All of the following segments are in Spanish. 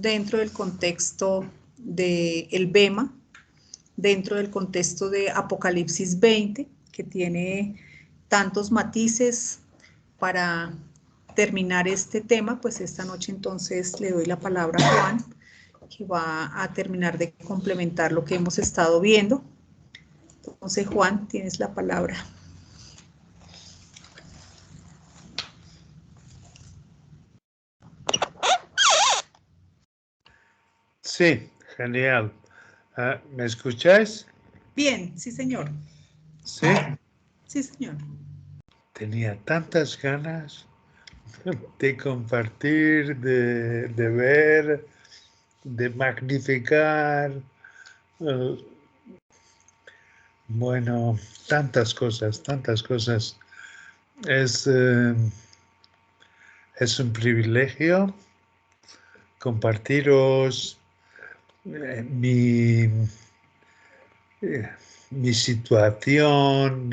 dentro del contexto del Bema, dentro del contexto de Apocalipsis 20, que tiene tantos matices. Para terminar este tema, pues esta noche entonces le doy la palabra a Juan, que va a terminar de complementar lo que hemos estado viendo. Entonces, Juan, tienes la palabra. Sí, genial. ¿Me escucháis? Bien, sí, señor. Sí. Sí, señor. Tenía tantas ganas de compartir, de ver, de magnificar. Bueno, tantas cosas, tantas cosas. Es un privilegio compartiros mi situación,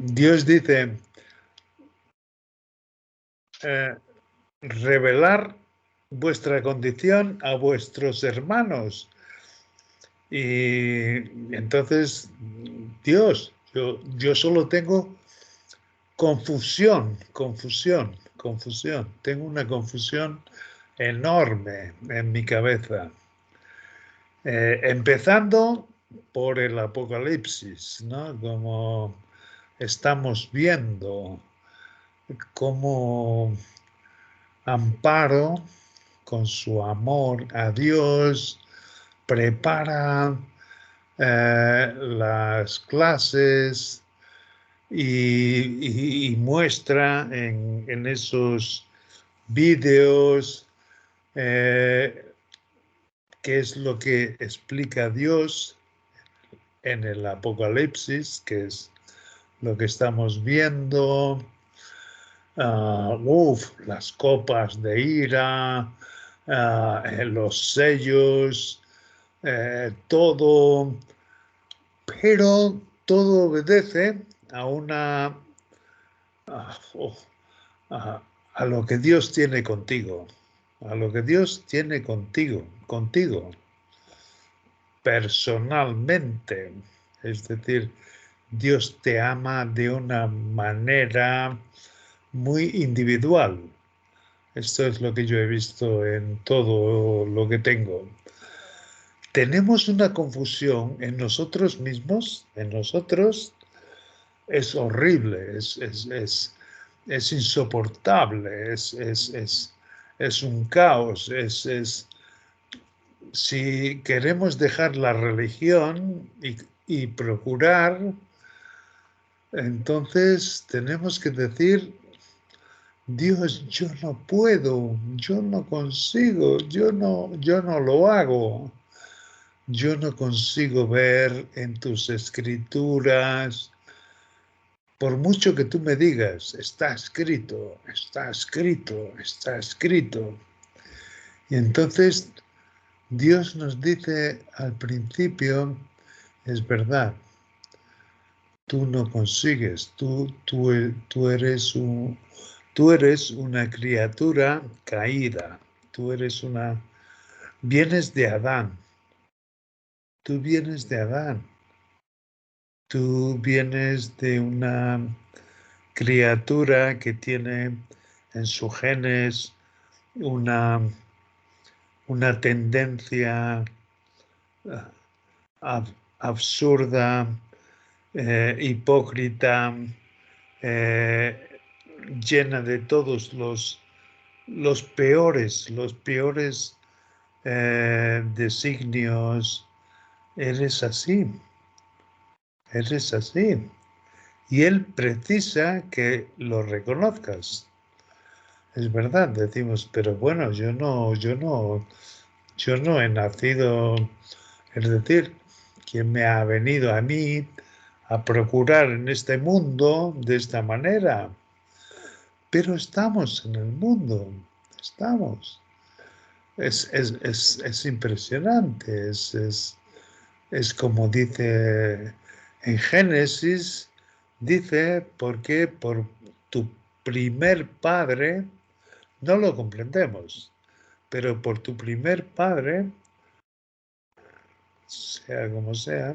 Dios dice, revelar vuestra condición a vuestros hermanos. Y entonces, Dios, yo solo tengo confusión. Tengo una confusión enorme en mi cabeza. Empezando por el Apocalipsis, ¿no? Como estamos viendo cómo Amparo, con su amor a Dios, prepara las clases y muestra en esos vídeos qué es lo que explica Dios en el Apocalipsis, que es lo que estamos viendo. Las copas de ira, los sellos, todo, pero todo obedece a una a lo que Dios tiene contigo, a lo que Dios tiene contigo personalmente. Es decir, Dios te ama de una manera muy individual. Esto es lo que yo he visto en todo lo que tengo. Tenemos una confusión en nosotros mismos, en nosotros. Es horrible, es insoportable, es un caos. Si queremos dejar la religión y procurar, entonces tenemos que decir, Dios, yo no puedo, yo no consigo, yo no lo hago. Yo no consigo ver en tus escrituras, por mucho que tú me digas, está escrito, está escrito, está escrito. Y entonces Dios nos dice al principio, es verdad, tú no consigues, tú eres una criatura caída, vienes de Adán, tú vienes de Adán, tú vienes de una criatura que tiene en sus genes una tendencia absurda, hipócrita, llena de todos los peores designios. Eres así. Y Él precisa que lo reconozcas. Es verdad, decimos, pero bueno, yo no he nacido, es decir, ¿quién me ha venido a mí a procurar en este mundo de esta manera? Pero estamos en el mundo, estamos. Es impresionante, es como dice en Génesis, dice, porque por tu primer padre no lo comprendemos, pero por tu primer padre, sea como sea,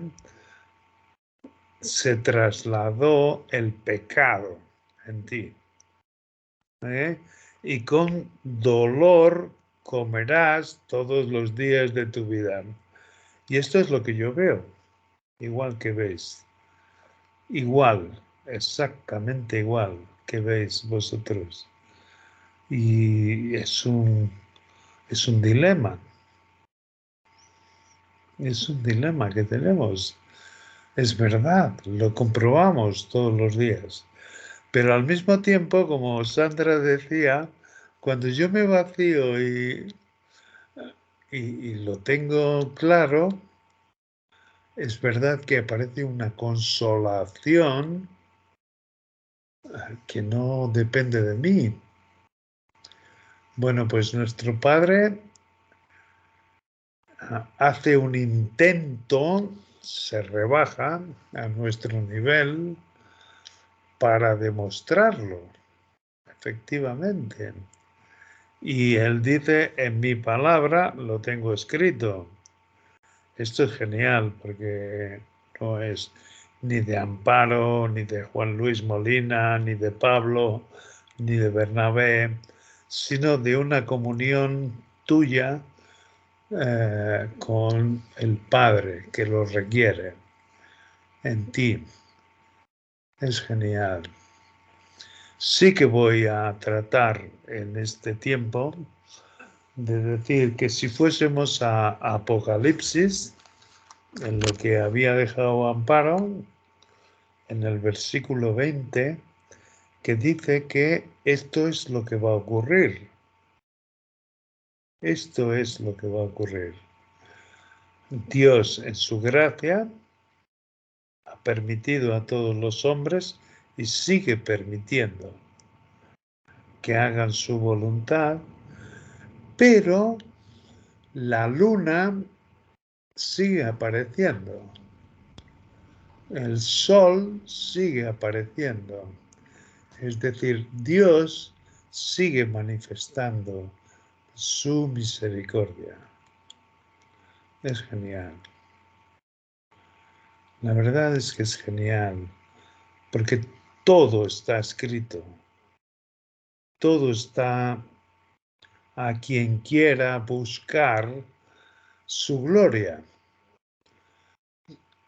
se trasladó el pecado en ti. Y con dolor comerás todos los días de tu vida. Y esto es lo que yo veo, igual que veis. Igual, exactamente igual que veis vosotros. Y es un dilema. Es un dilema que tenemos. Es verdad, lo comprobamos todos los días. Pero al mismo tiempo, como Sandra decía, cuando yo me vacío y lo tengo claro, es verdad que aparece una consolación que no depende de mí. Bueno, pues nuestro Padre hace un intento, se rebaja a nuestro nivel para demostrarlo, efectivamente. Y Él dice, en mi palabra lo tengo escrito. Esto es genial porque no es ni de Amparo, ni de Juan Luis Molina, ni de Pablo, ni de Bernabé, sino de una comunión tuya con el Padre que lo requiere en ti. Es genial. Sí que voy a tratar en este tiempo de decir que si fuésemos a Apocalipsis, en lo que había dejado Amparo, en el versículo 20, que dice que esto es lo que va a ocurrir. Esto es lo que va a ocurrir. Dios, en su gracia, ha permitido a todos los hombres y sigue permitiendo que hagan su voluntad, pero la luna sigue apareciendo, el sol sigue apareciendo, es decir, Dios sigue manifestando su misericordia. Es genial. La verdad es que es genial, porque todo está escrito, todo está a quien quiera buscar su gloria.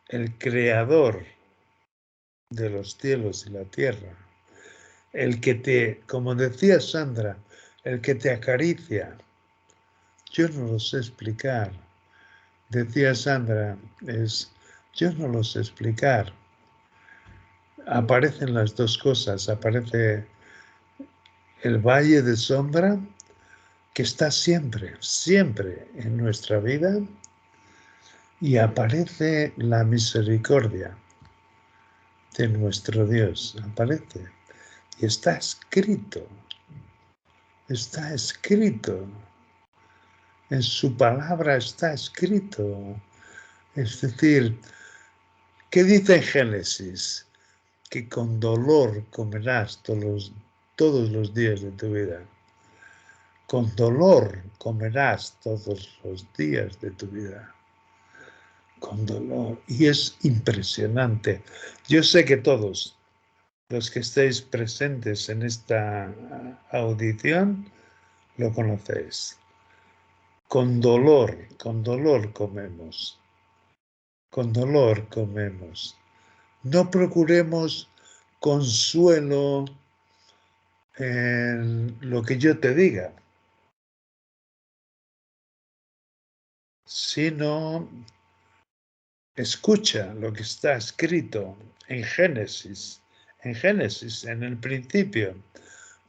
El creador de los cielos y la tierra, el que te, como decía Sandra, el que te acaricia. Yo no lo sé explicar. Decía Sandra, yo no lo sé explicar. Aparecen las dos cosas, aparece el valle de sombra, que está siempre, siempre en nuestra vida, y aparece la misericordia de nuestro Dios, aparece. Y está escrito, en su palabra está escrito. Es decir, ¿qué dice en Génesis? Que con dolor comerás todos los días de tu vida. Con dolor comerás todos los días de tu vida. Con dolor. Y es impresionante. Yo sé que todos los que estéis presentes en esta audición lo conocéis. Con dolor comemos. Con dolor comemos. No procuremos consuelo en lo que yo te diga, sino escucha lo que está escrito en Génesis, en el principio.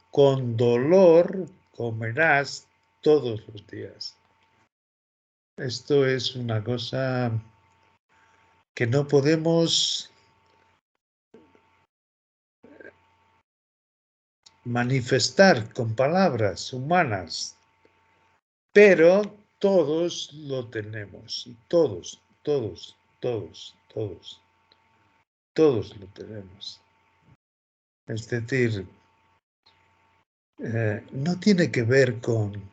Con dolor comerás todos los días. Esto es una cosa que no podemos manifestar con palabras humanas, pero todos lo tenemos, todos lo tenemos. Es decir, no tiene que ver con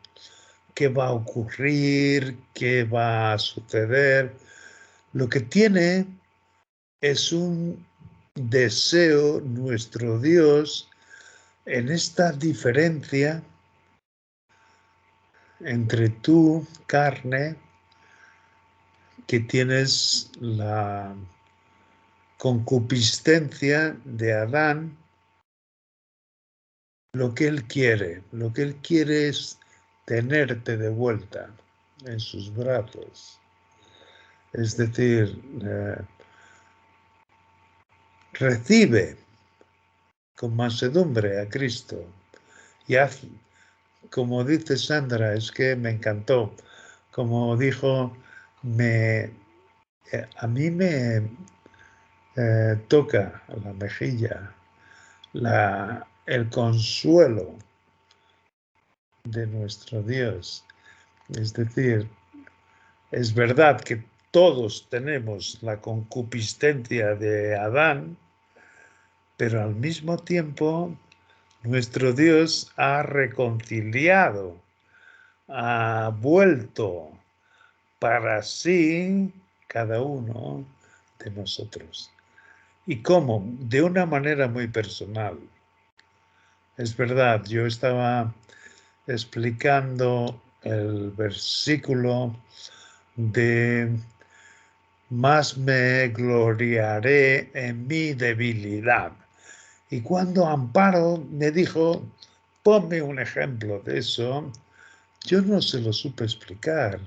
qué va a ocurrir, qué va a suceder. Lo que tiene es un deseo nuestro Dios en esta diferencia entre tu carne, que tienes la concupiscencia de Adán, lo que él quiere es tenerte de vuelta en sus brazos. Es decir, recibe con mansedumbre a Cristo y haz, como dice Sandra, es que me encantó, como dijo, a mí me toca la mejilla el consuelo de nuestro Dios. Es decir, es verdad que todos tenemos la concupiscencia de Adán, pero al mismo tiempo nuestro Dios ha reconciliado, ha vuelto para sí cada uno de nosotros. ¿Y cómo? De una manera muy personal. Es verdad, yo estaba explicando el versículo de más me gloriaré en mi debilidad. Y cuando Amparo me dijo, ponme un ejemplo de eso, yo no se lo supe explicar.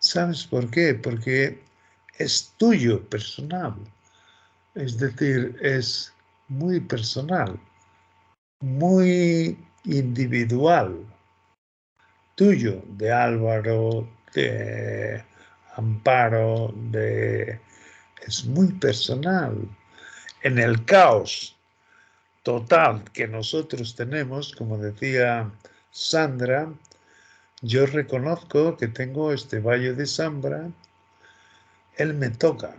¿Sabes por qué? Porque es tuyo, personal. Es decir, es muy personal, muy individual. Tuyo, de Álvaro, de Amparo, es muy personal. En el caos total que nosotros tenemos, como decía Sandra, yo reconozco que tengo este valle de Zambra, él me toca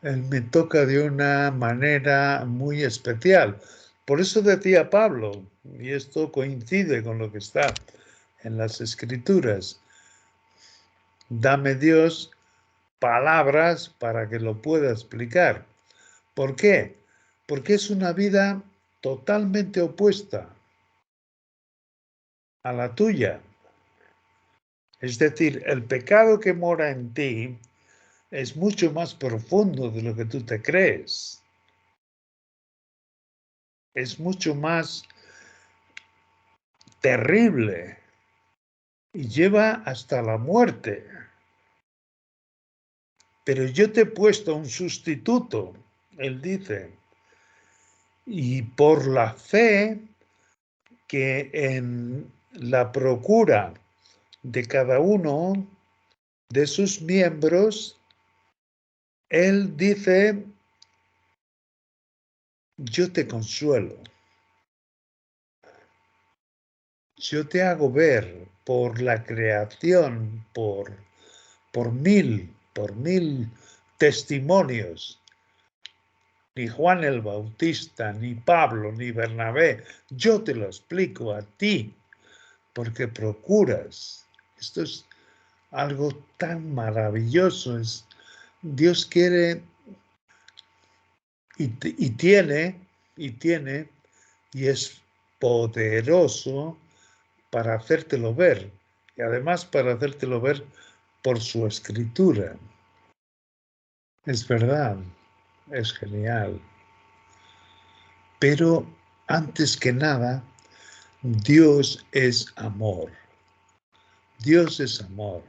de una manera muy especial. Por eso decía Pablo, y esto coincide con lo que está en las Escrituras, dame Dios palabras para que lo pueda explicar. ¿Por qué? Porque es una vida totalmente opuesta a la tuya. Es decir, el pecado que mora en ti es mucho más profundo de lo que tú te crees. Es mucho más terrible y lleva hasta la muerte. Pero yo te he puesto un sustituto, él dice, y por la fe que en la procura de cada uno de sus miembros, él dice, yo te consuelo, yo te hago ver por la creación, por mil testimonios. Ni Juan el Bautista, ni Pablo, ni Bernabé, yo te lo explico a ti, porque procuras. Esto es algo tan maravilloso. Dios quiere y tiene, y es poderoso para hacértelo ver. Y además para hacértelo ver por su escritura. Es verdad, es genial. Pero antes que nada, Dios es amor. Dios es amor.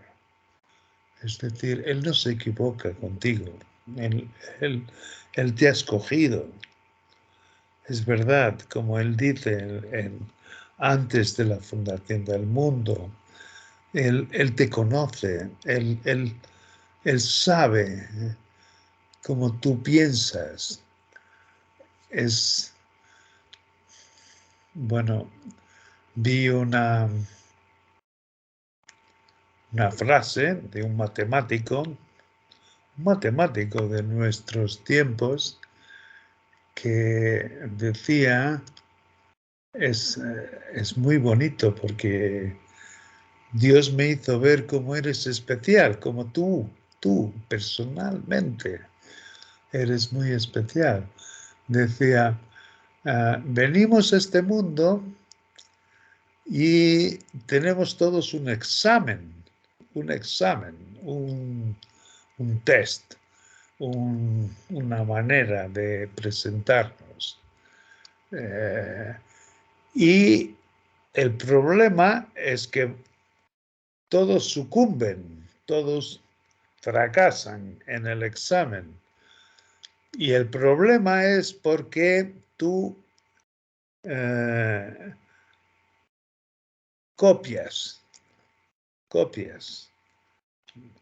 Es decir, Él no se equivoca contigo. Él, él, él te ha escogido. Es verdad, como Él dice antes de la fundación del mundo, Él te conoce, Él sabe cómo tú piensas. Bueno, vi una frase de un matemático de nuestros tiempos, que decía, es muy bonito porque Dios me hizo ver cómo eres especial, como tú personalmente eres muy especial. Decía, venimos a este mundo y tenemos todos un examen, un test, una manera de presentarnos. Y el problema es que todos sucumben, todos fracasan en el examen. Y el problema es porque tú copias.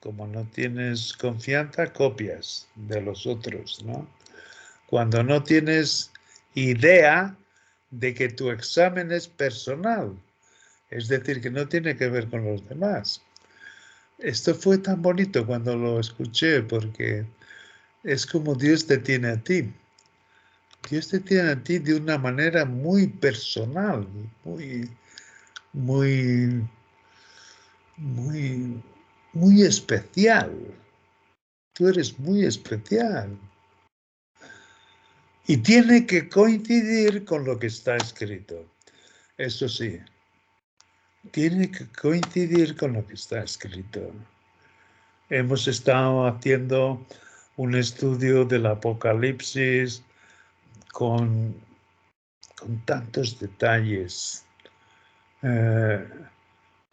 Como no tienes confianza, copias de los otros, ¿no? Cuando no tienes idea de que tu examen es personal, es decir, que no tiene que ver con los demás. Esto fue tan bonito cuando lo escuché, porque es como Dios te tiene a ti. Dios te tiene a ti de una manera muy personal, muy, muy especial. Tú eres muy especial. Y tiene que coincidir con lo que está escrito. Eso sí, tiene que coincidir con lo que está escrito. Hemos estado haciendo un estudio del Apocalipsis con tantos detalles,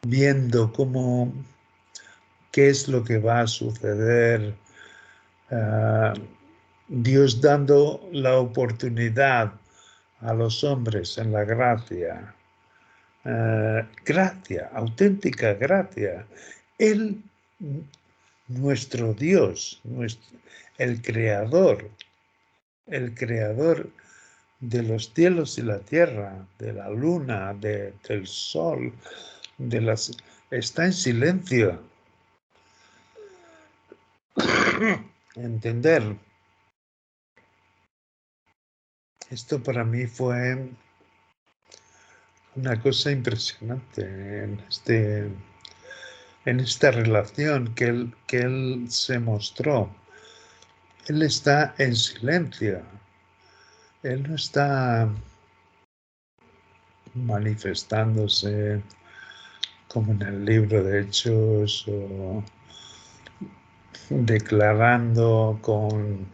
viendo qué es lo que va a suceder, Dios dando la oportunidad a los hombres en la gracia, gracia, auténtica gracia. Él, nuestro Dios, el creador de los cielos y la tierra, de la luna, del sol, está en silencio. Entender. Esto para mí fue una cosa impresionante en esta relación que él se mostró. Él está en silencio. Él no está manifestándose como en el libro de Hechos o declarando con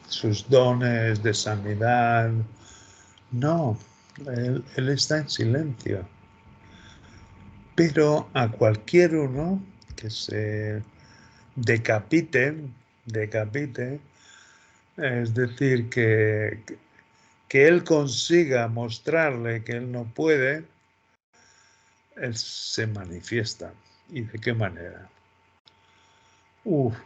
sus dones de sanidad. No, él está en silencio. Pero a cualquier uno que se decapite, es decir, que él consiga mostrarle que él no puede, él se manifiesta. ¿Y de qué manera?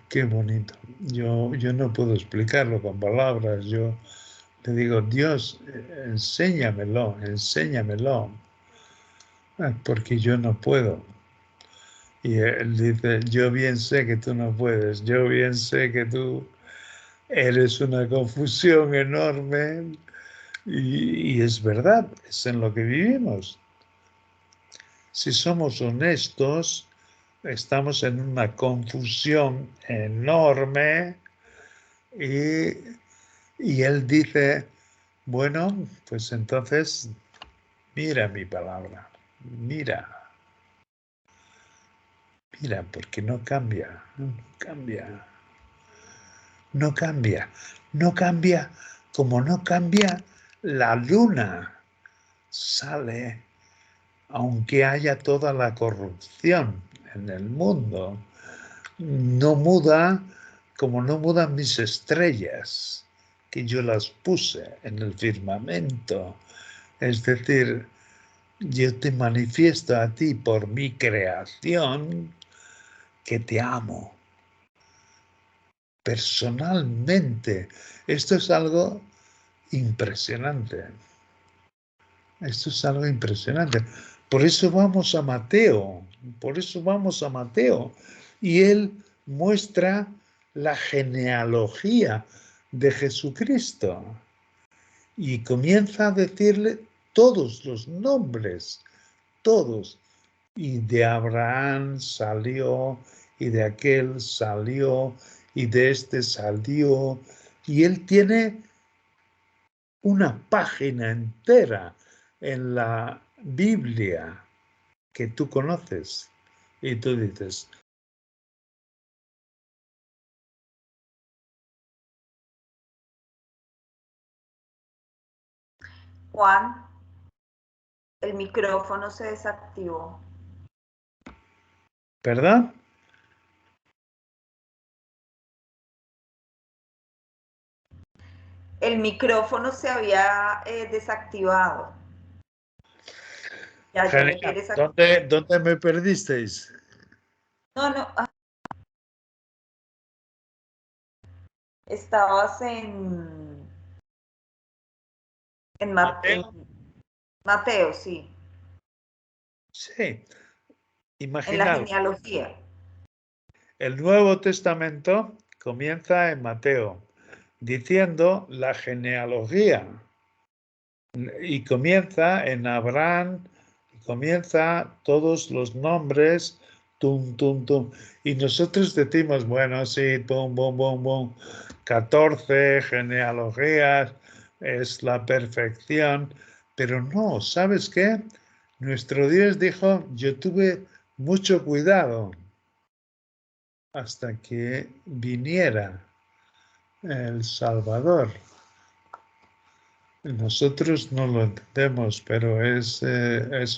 Qué bonito. Yo no puedo explicarlo con palabras. Yo le digo, Dios, enséñamelo, porque yo no puedo. Y él dice, yo bien sé que tú no puedes, yo bien sé que tú eres una confusión enorme y es verdad, es en lo que vivimos. Si somos honestos, estamos en una confusión enorme y él dice, bueno, pues entonces mira mi palabra, mira, porque no cambia, no cambia como no cambia la luna, sale aunque haya toda la corrupción en el mundo, no muda como no mudan mis estrellas, que yo las puse en el firmamento. Es decir, yo te manifiesto a ti por mi creación que te amo. Personalmente, esto es algo impresionante. Esto es algo impresionante. Por eso vamos a Mateo. Y él muestra la genealogía de Jesucristo. Y comienza a decirle todos los nombres, todos. y de Abraham salió, y de aquel salió, y de este salió, y él tiene una página entera en la Biblia que tú conoces, y tú dices, Juan, el micrófono se desactivó. ¿verdad? El micrófono se había desactivado. Ya lo Genial. quieres activar. ¿Dónde me perdisteis? No. Estabas en ¿Mateo? Mateo, sí. Sí, En la imaginaos. genealogía. El Nuevo Testamento comienza en Mateo, diciendo la genealogía, y comienza en Abraham, comienza todos los nombres, tum, tum, tum. Y nosotros decimos, bueno, sí, pum, bum, bum, bum, 14 genealogías, es la perfección, pero no, ¿sabes qué? Nuestro Dios dijo, yo tuve mucho cuidado hasta que viniera el Salvador. Nosotros no lo entendemos, pero es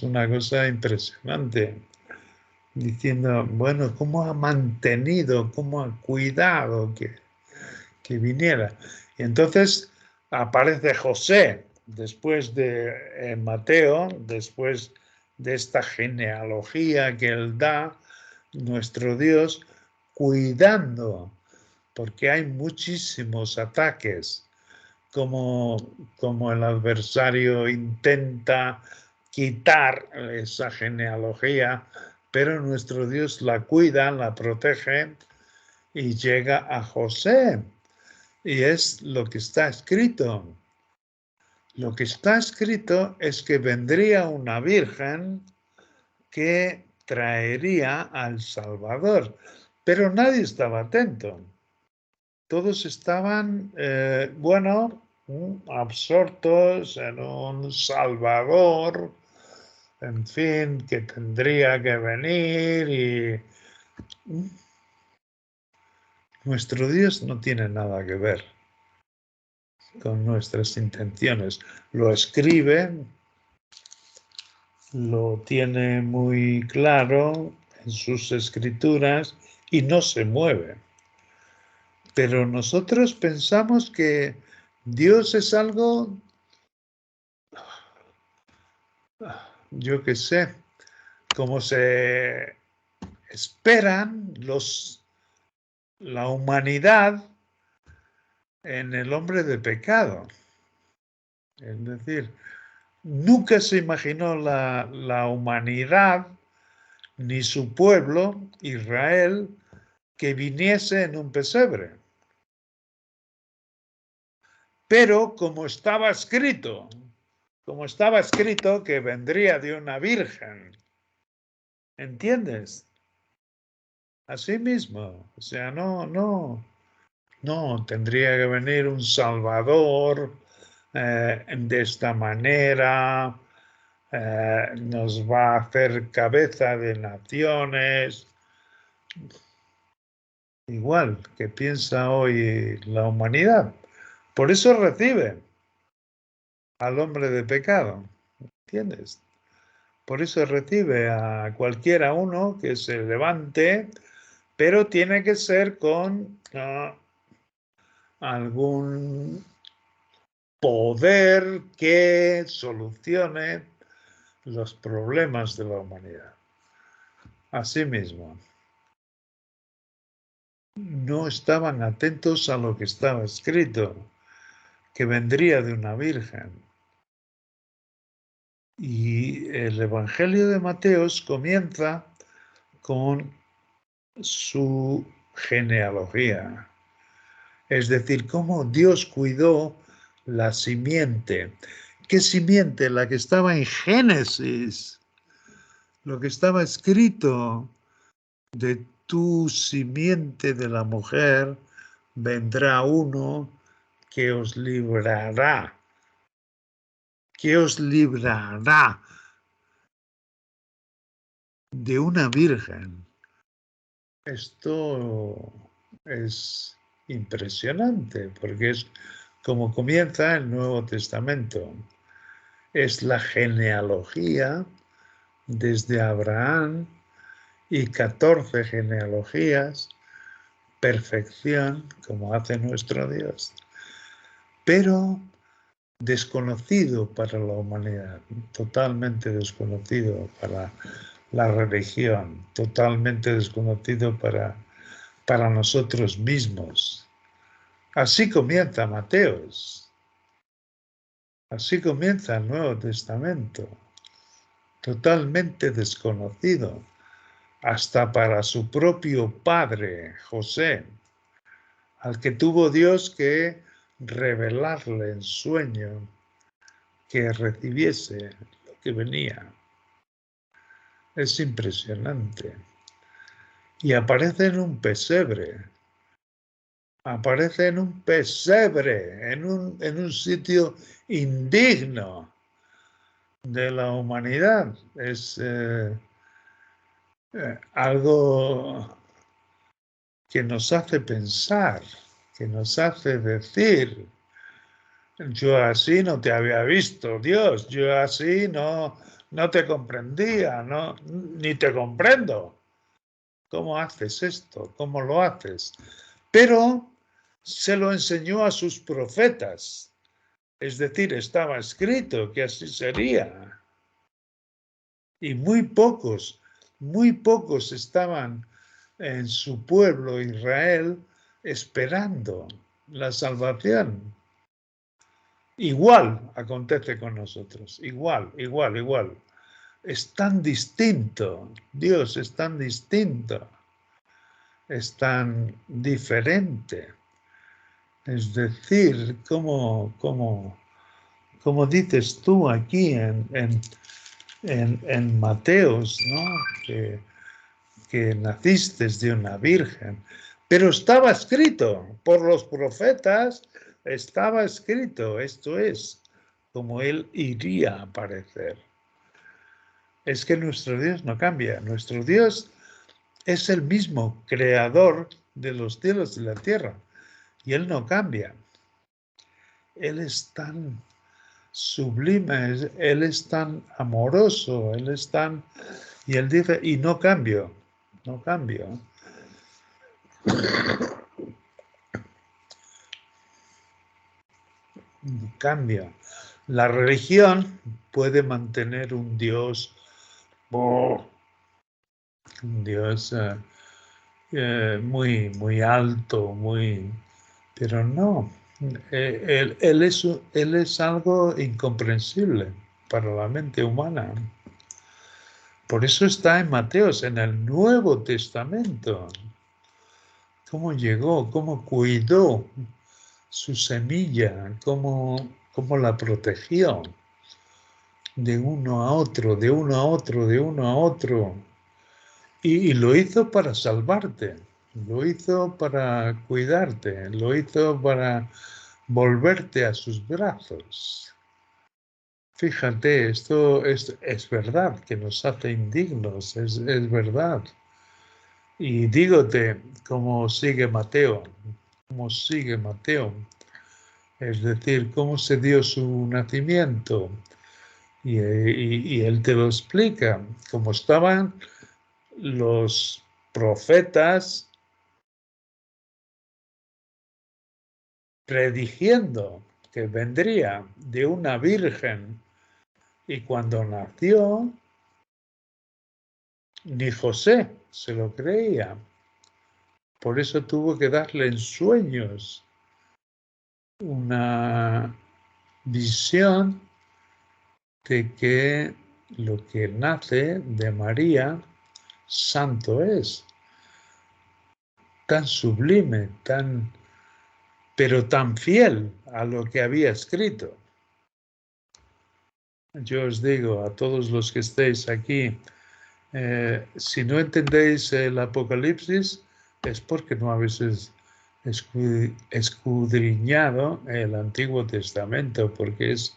una cosa impresionante. Diciendo, bueno, ¿cómo ha mantenido, cómo ha cuidado que viniera? Y entonces aparece José, después de Mateo, después de esta genealogía que él da, nuestro Dios, cuidando, porque hay muchísimos ataques, como el adversario intenta quitar esa genealogía, pero nuestro Dios la cuida, la protege y llega a José. Y es lo que está escrito. Lo que está escrito es que vendría una virgen que traería al Salvador, pero nadie estaba atento. Todos estaban, absortos en un Salvador, en fin, que tendría que venir y nuestro Dios no tiene nada que ver con nuestras intenciones. Lo escribe, lo tiene muy claro en sus escrituras y no se mueve. Pero nosotros pensamos que Dios es algo, yo qué sé, como se esperan la humanidad en el hombre de pecado. Es decir, nunca se imaginó la humanidad ni su pueblo, Israel, que viniese en un pesebre. Pero como estaba escrito que vendría de una virgen, ¿entiendes? Así mismo, o sea, no, tendría que venir un Salvador de esta manera, nos va a hacer cabeza de naciones, igual que piensa hoy la humanidad. Por eso recibe al hombre de pecado, ¿entiendes? Por eso recibe a cualquiera uno que se levante, pero tiene que ser con algún poder que solucione los problemas de la humanidad. Asimismo, no estaban atentos a lo que estaba escrito, que vendría de una virgen. Y el Evangelio de Mateos comienza con su genealogía. Es decir, cómo Dios cuidó la simiente. ¿Qué simiente? La que estaba en Génesis. lo que estaba escrito de tu simiente de la mujer vendrá uno que os librará de una virgen. Esto es impresionante porque es como comienza el Nuevo Testamento. Es la genealogía desde Abraham y 14 genealogías, perfección, como hace nuestro Dios, pero desconocido para la humanidad, totalmente desconocido para la religión, totalmente desconocido para nosotros mismos. Así comienza Mateos, así comienza el Nuevo Testamento, totalmente desconocido, hasta para su propio padre, José, al que tuvo Dios que revelarle en sueño que recibiese lo que venía. Es impresionante. Y aparece en un pesebre. Aparece en un pesebre, en un sitio indigno de la humanidad. Es algo que nos hace pensar, que nos hace decir, yo así no te había visto, Dios, yo así no te comprendía, ni te comprendo. ¿Cómo haces esto? ¿Cómo lo haces? Pero se lo enseñó a sus profetas. Es decir, estaba escrito que así sería. Y muy pocos estaban en su pueblo Israel esperando la salvación. Igual acontece con nosotros, igual. Es tan distinto, Dios es tan distinto, es tan diferente. Es decir, como dices tú aquí en Mateos, ¿no? Que naciste de una virgen, pero estaba escrito por los profetas, estaba escrito, esto es, como él iría a aparecer. Es que nuestro Dios no cambia, nuestro Dios es el mismo creador de los cielos y la tierra, y él no cambia. Él es tan sublime, él es tan amoroso, él es tan... Y él dice, y no cambio. Cambia. La religión puede mantener un Dios, muy alto, pero no. Él es algo incomprensible para la mente humana. Por eso está en Mateos, en el Nuevo Testamento. Cómo llegó, cómo cuidó su semilla, cómo la protegió de uno a otro. Y lo hizo para salvarte, lo hizo para cuidarte, lo hizo para volverte a sus brazos. Fíjate, esto es verdad que nos hace indignos, es verdad. Y dígote cómo sigue Mateo, es decir, cómo se dio su nacimiento. Y él te lo explica, como estaban los profetas prediciendo que vendría de una virgen, y cuando nació, ni José se lo creía. Por eso tuvo que darle en sueños una visión de que lo que nace de María, santo es, tan sublime, pero tan fiel a lo que había escrito. Yo os digo a todos los que estéis aquí Si no entendéis el Apocalipsis, es porque no habéis escudriñado el Antiguo Testamento, porque es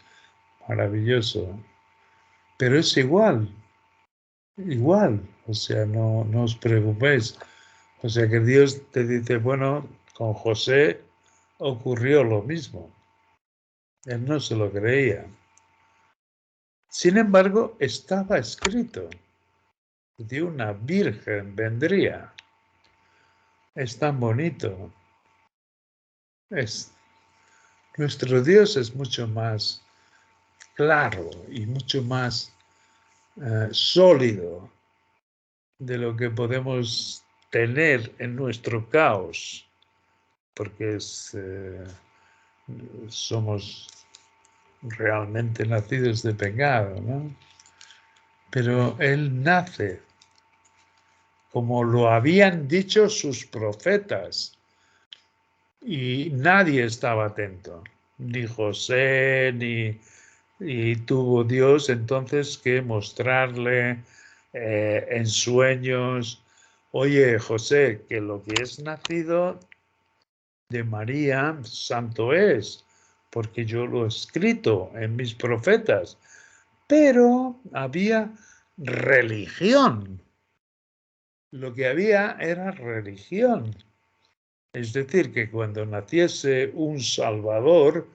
maravilloso. Pero es igual, o sea, no os preocupéis. O sea que Dios te dice, bueno, con José ocurrió lo mismo. Él no se lo creía. Sin embargo, estaba escrito, de una virgen vendría. Es tan bonito. Nuestro Dios es mucho más claro y mucho más sólido de lo que podemos tener en nuestro caos, porque somos realmente nacidos de pecado, ¿no? Pero Él nace como lo habían dicho sus profetas y nadie estaba atento, ni José, y tuvo Dios entonces que mostrarle en sueños, oye José, que lo que es nacido de María, santo es, porque yo lo he escrito en mis profetas, pero había religión. Lo que había era religión. Es decir, que cuando naciese un Salvador,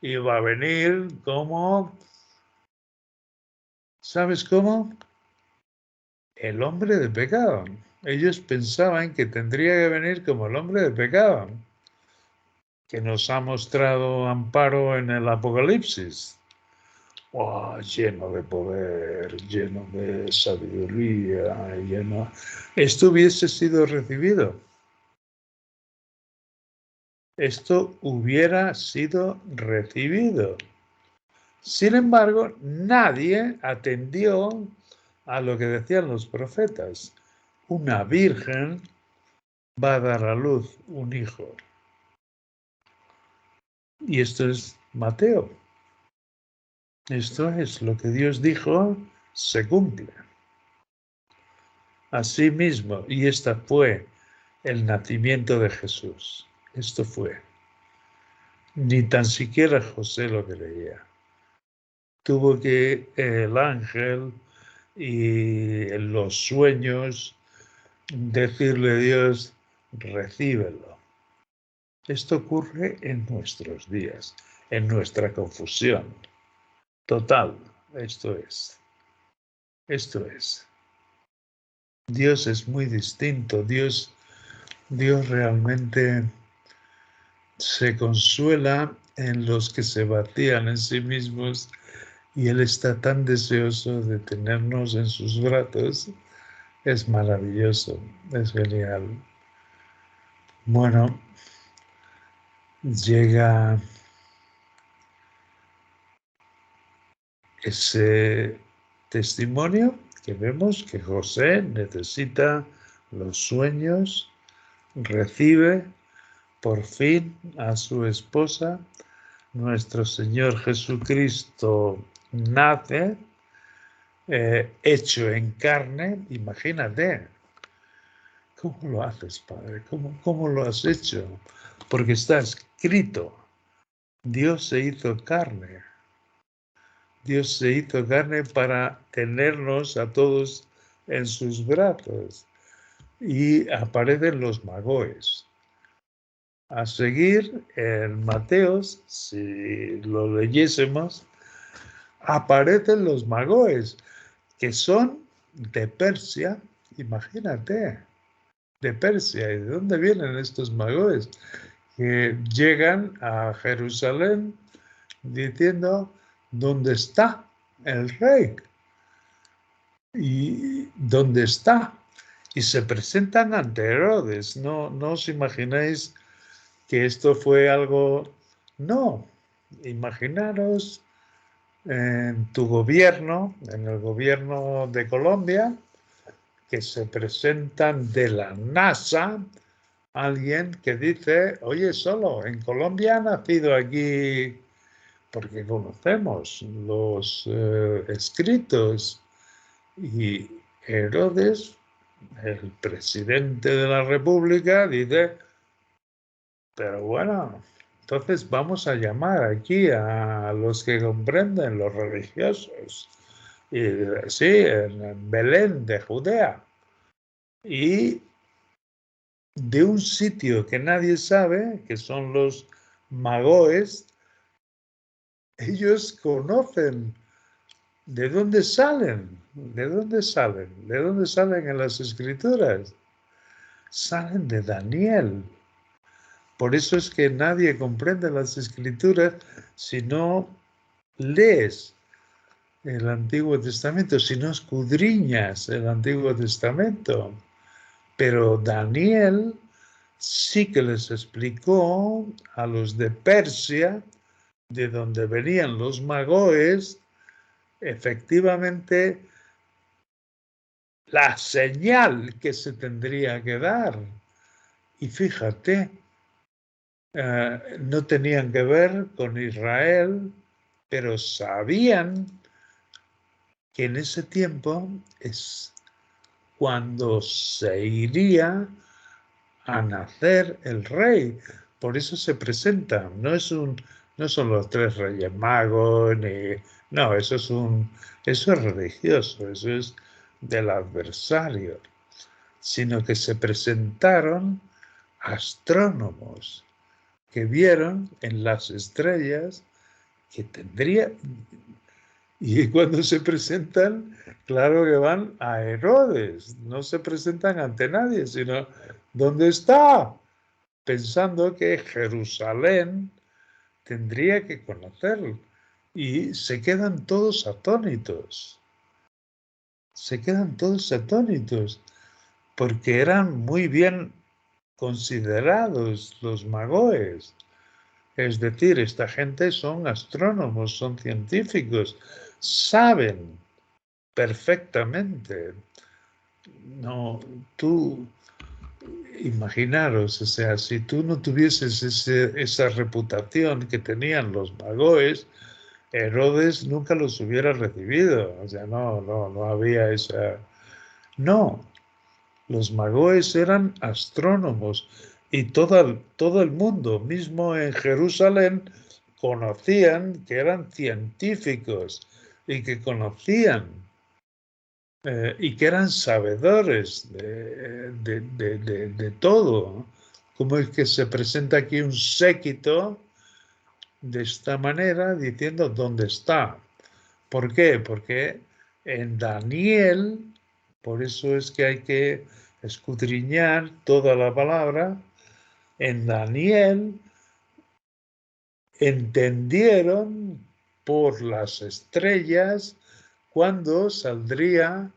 iba a venir como, ¿sabes cómo? El hombre de pecado. Ellos pensaban que tendría que venir como el hombre de pecado, que nos ha mostrado Amparo en el Apocalipsis. Oh, lleno de poder, lleno de sabiduría, lleno. Esto hubiese sido recibido. Esto hubiera sido recibido. Sin embargo, nadie atendió a lo que decían los profetas. Una virgen va a dar a luz un hijo. Y esto es Mateo. Esto es lo que Dios dijo, se cumple. Así mismo, y esta fue el nacimiento de Jesús. Esto fue. Ni tan siquiera José lo creía. Tuvo que el ángel y en los sueños decirle a Dios, recíbelo. Esto ocurre en nuestros días, en nuestra confusión total. Esto es. Dios es muy distinto. Dios realmente se consuela en los que se vacían en sí mismos y Él está tan deseoso de tenernos en sus brazos. Es maravilloso, es genial. Bueno, llega ese testimonio que vemos que José necesita los sueños, recibe por fin a su esposa, nuestro Señor Jesucristo nace, hecho en carne, imagínate. ¿Cómo lo haces, Padre? ¿Cómo lo has hecho? Porque está escrito, Dios se hizo carne. Dios se hizo carne para tenernos a todos en sus brazos. Y aparecen los magoes. A seguir, en Mateos, si lo leyésemos, aparecen los magoes, que son de Persia, imagínate, de Persia. ¿Y de dónde vienen estos magoes? Que llegan a Jerusalén diciendo, ¿dónde está el rey? ¿Y dónde está? Y se presentan ante Herodes. No os imagináis que esto fue algo... No, imaginaros en tu gobierno, en el gobierno de Colombia, que se presentan de la NASA alguien que dice, oye, solo en Colombia ha nacido aquí, porque conocemos los escritos, y Herodes, el presidente de la República, dice, pero bueno, entonces vamos a llamar aquí a los que comprenden, los religiosos, y sí, en Belén de Judea, y de un sitio que nadie sabe, que son los magoes, ellos conocen de dónde salen, de dónde salen, de dónde salen en las escrituras. Salen de Daniel. Por eso es que nadie comprende las escrituras si no lees el Antiguo Testamento, si no escudriñas el Antiguo Testamento. Pero Daniel sí que les explicó a los de Persia, de donde venían los magoes, efectivamente la señal que se tendría que dar. Y fíjate, no tenían que ver con Israel, pero sabían que en ese tiempo es cuando se iría a nacer el rey. Por eso se presentan. No son los 3 reyes magos, no, eso es religioso, eso es del adversario, sino que se presentaron astrónomos que vieron en las estrellas que tendría, y cuando se presentan, claro que van a Herodes, no se presentan ante nadie, sino ¿dónde está? Pensando que Jerusalén tendría que conocerlo. Y se quedan todos atónitos. Se quedan todos atónitos, porque eran muy bien considerados los magoes. Es decir, esta gente son astrónomos, son científicos, saben perfectamente. No, tú, imaginaros, o sea, si tú no tuvieses esa reputación que tenían los magoes, Herodes nunca los hubiera recibido. O sea, no había esa... No, los magoes eran astrónomos y todo el mundo, mismo en Jerusalén, conocían que eran científicos y que conocían y que eran sabedores de todo. Como es que se presenta aquí un séquito de esta manera diciendo dónde está. ¿Por qué? Porque en Daniel, por eso es que hay que escudriñar toda la palabra, en Daniel entendieron por las estrellas cuándo saldría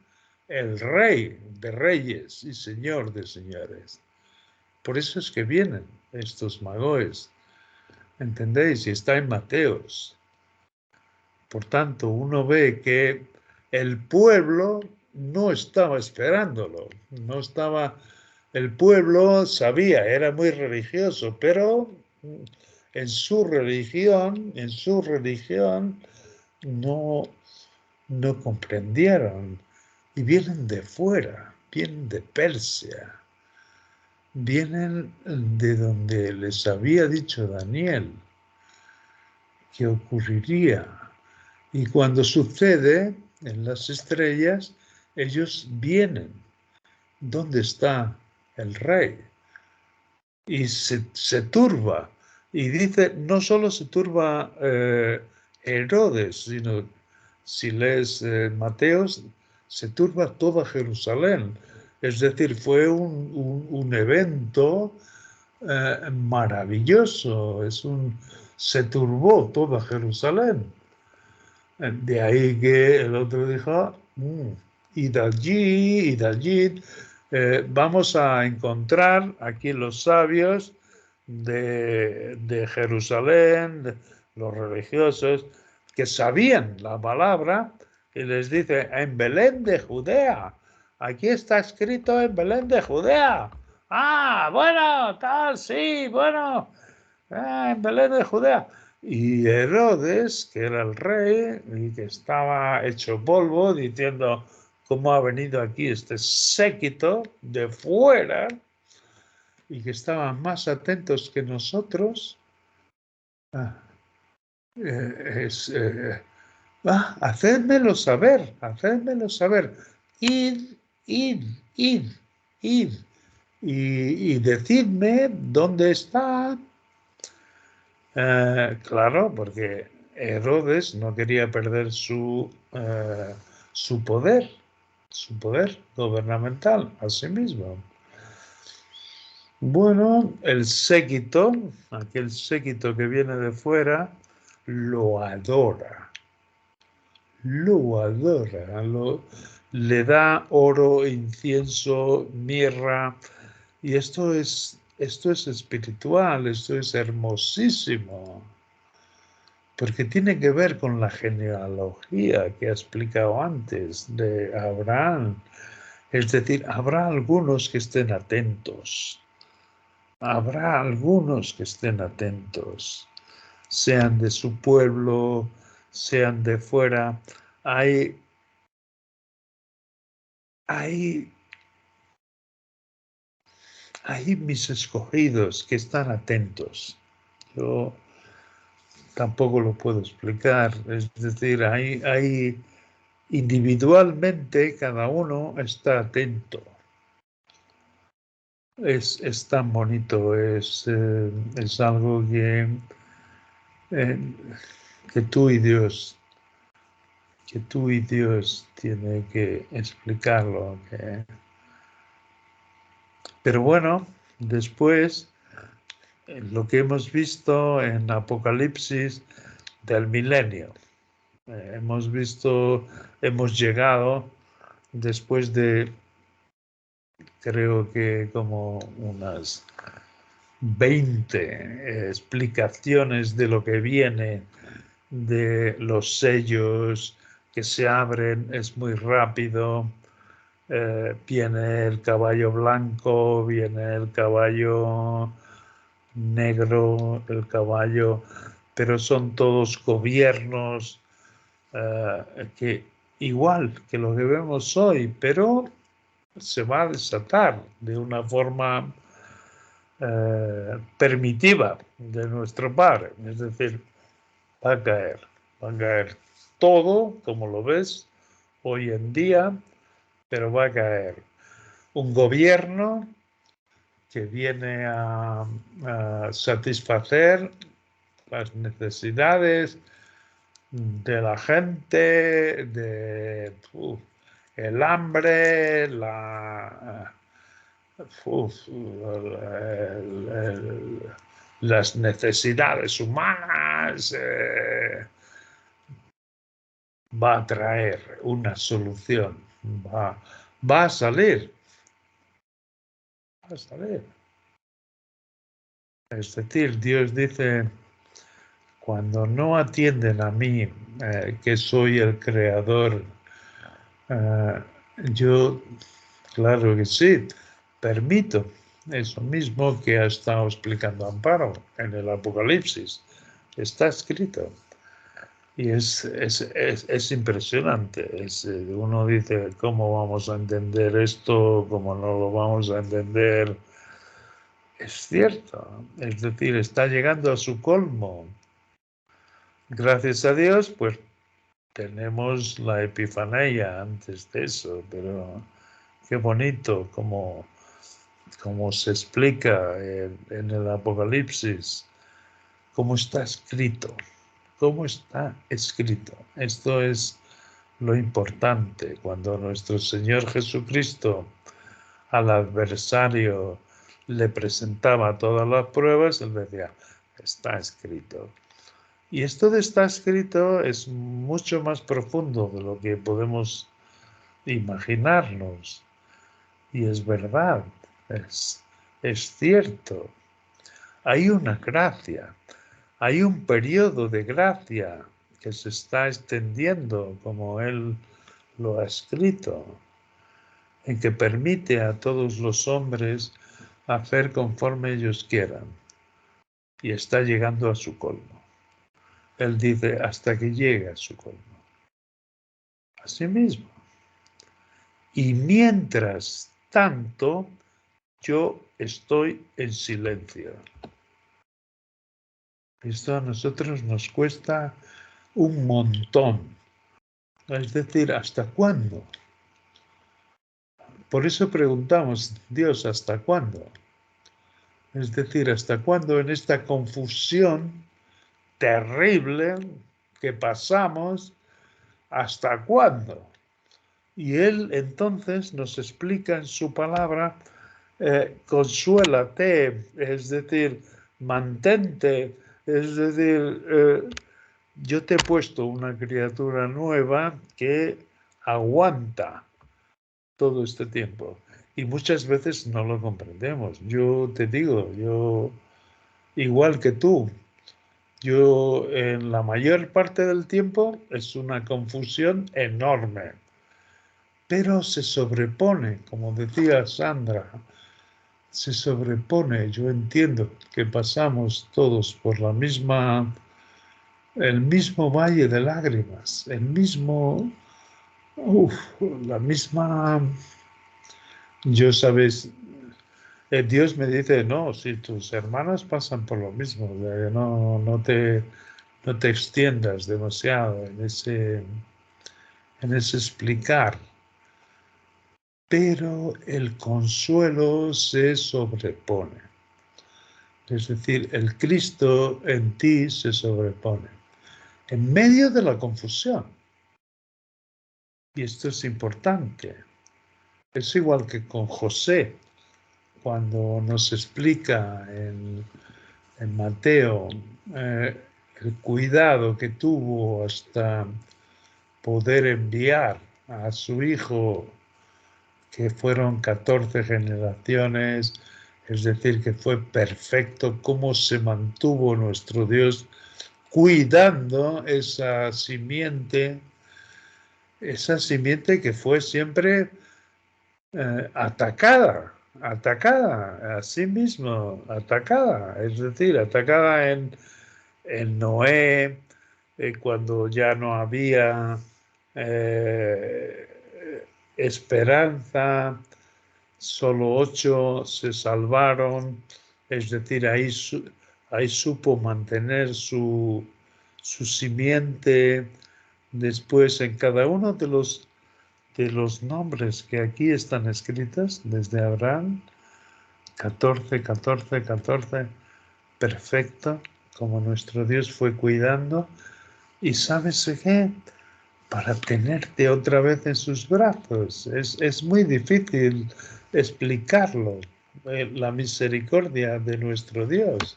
el rey de reyes y señor de señores. Por eso es que vienen estos magoes. ¿Entendéis? Y está en Mateos. Por tanto, uno ve que el pueblo no estaba esperándolo, no estaba, el pueblo sabía, era muy religioso, pero en su religión no comprendieron y vienen de fuera, vienen de Persia, vienen de donde les había dicho Daniel que ocurriría. Y cuando sucede en las estrellas, ellos vienen. ¿Dónde está el rey? Y se turba. Y dice, no solo se turba Herodes, sino si lees Mateos, se turba toda Jerusalén. Es decir, fue un evento maravilloso. Se turbó toda Jerusalén. De ahí que el otro dijo, y de allí, vamos a encontrar aquí los sabios de Jerusalén, los religiosos, que sabían la palabra, y les dice, en Belén de Judea, aquí está escrito en Belén de Judea. Ah, bueno, tal, sí, bueno, en Belén de Judea. Y Herodes, que era el rey y que estaba hecho polvo, diciendo, cómo ha venido aquí este séquito de fuera y que estaban más atentos que nosotros. Hacédmelo saber, hacédmelo saber. Id, id, id, id. Y decidme dónde está. Claro, porque Herodes no quería perder su poder gubernamental a sí mismo. Bueno, el séquito, aquel séquito que viene de fuera, lo adora, le da oro, incienso, mirra, y esto es espiritual, esto es hermosísimo, porque tiene que ver con la genealogía que he explicado antes de Abraham. Es decir, habrá algunos que estén atentos. Habrá algunos que estén atentos, sean de su pueblo, sean de fuera. Hay mis escogidos que están atentos. Yo tampoco lo puedo explicar. Es decir, hay individualmente cada uno está atento. Es tan bonito, es algo que tú y Dios tiene que explicarlo. Pero bueno, después, lo que hemos visto en Apocalipsis del milenio, hemos llegado después de, creo que como unas 20 explicaciones de lo que viene, de los sellos que se abren, es muy rápido. Viene el caballo blanco, viene el caballo negro, el caballo, pero son todos gobiernos que igual que lo que vemos hoy, pero se va a desatar de una forma permitiva de nuestro Padre, es decir, va a caer todo, como lo ves hoy en día, pero va a caer un gobierno que viene a satisfacer las necesidades de la gente, de el hambre, las necesidades humanas. Va a traer una solución, va a salir. Es decir, Dios dice, cuando no atienden a mí, que soy el creador, yo, claro que sí, permito eso mismo que ha estado explicando Amparo en el Apocalipsis. Está escrito. Y es impresionante. Uno dice, ¿cómo vamos a entender esto? ¿Cómo no lo vamos a entender? Es cierto. Es decir, está llegando a su colmo. Gracias a Dios, pues tenemos la Epifanía antes de eso, pero qué bonito como se explica en el Apocalipsis, cómo está escrito. ¿Cómo está escrito? Esto es lo importante. Cuando nuestro Señor Jesucristo al adversario le presentaba todas las pruebas, él decía, está escrito. Y esto de está escrito es mucho más profundo de lo que podemos imaginarnos. Y es verdad, es cierto. Hay una gracia. Hay un periodo de gracia que se está extendiendo, como él lo ha escrito, en que permite a todos los hombres hacer conforme ellos quieran. Y está llegando a su colmo. Él dice, hasta que llegue a su colmo. Así mismo. Y mientras tanto, yo estoy en silencio. Esto a nosotros nos cuesta un montón. Es decir, ¿hasta cuándo? Por eso preguntamos, Dios, ¿hasta cuándo? Es decir, ¿hasta cuándo en esta confusión terrible que pasamos? ¿Hasta cuándo? Y Él entonces nos explica en su palabra, consuélate, es decir, mantente, es decir, yo te he puesto una criatura nueva que aguanta todo este tiempo. Y muchas veces no lo comprendemos. Yo te digo, yo, igual que tú, yo en la mayor parte del tiempo es una confusión enorme. Pero se sobrepone, como decía Sandra, se sobrepone. Yo entiendo que pasamos todos por el mismo valle de lágrimas, la misma. Yo sabes, Dios me dice, no, si tus hermanos pasan por lo mismo, no te extiendas demasiado en ese explicar. Pero el consuelo se sobrepone. Es decir, el Cristo en ti se sobrepone. En medio de la confusión. Y esto es importante. Es igual que con José, cuando nos explica en Mateo el cuidado que tuvo hasta poder enviar a su hijo, que fueron 14 generaciones, es decir, que fue perfecto, cómo se mantuvo nuestro Dios cuidando esa simiente que fue siempre atacada a sí mismo, atacada, es decir, atacada en Noé, cuando ya no había esperanza, solo 8 se salvaron, es decir, ahí supo mantener su simiente. Después, en cada uno de los nombres que aquí están escritos, desde Abraham, 14, 14, 14, perfecto, como nuestro Dios fue cuidando. ¿Y sabes qué? Para tenerte otra vez en sus brazos. Es muy difícil explicarlo, la misericordia de nuestro Dios.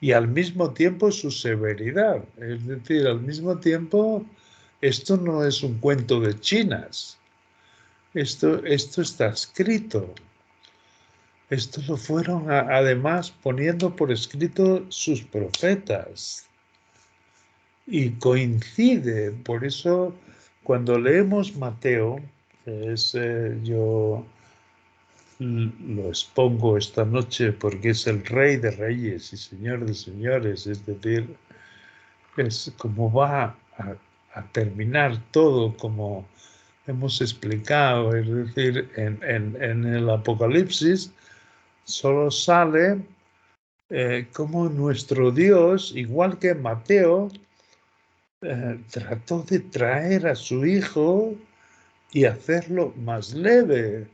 Y al mismo tiempo su severidad. Es decir, al mismo tiempo, esto no es un cuento de chinas. Esto está escrito. Esto lo fueron además poniendo por escrito sus profetas. Y coincide, por eso cuando leemos Mateo, yo lo expongo esta noche porque es el Rey de Reyes y Señor de Señores, es decir, es como va a terminar todo, como hemos explicado, es decir, en el Apocalipsis solo sale como nuestro Dios, igual que Mateo, trató de traer a su hijo y hacerlo más leve.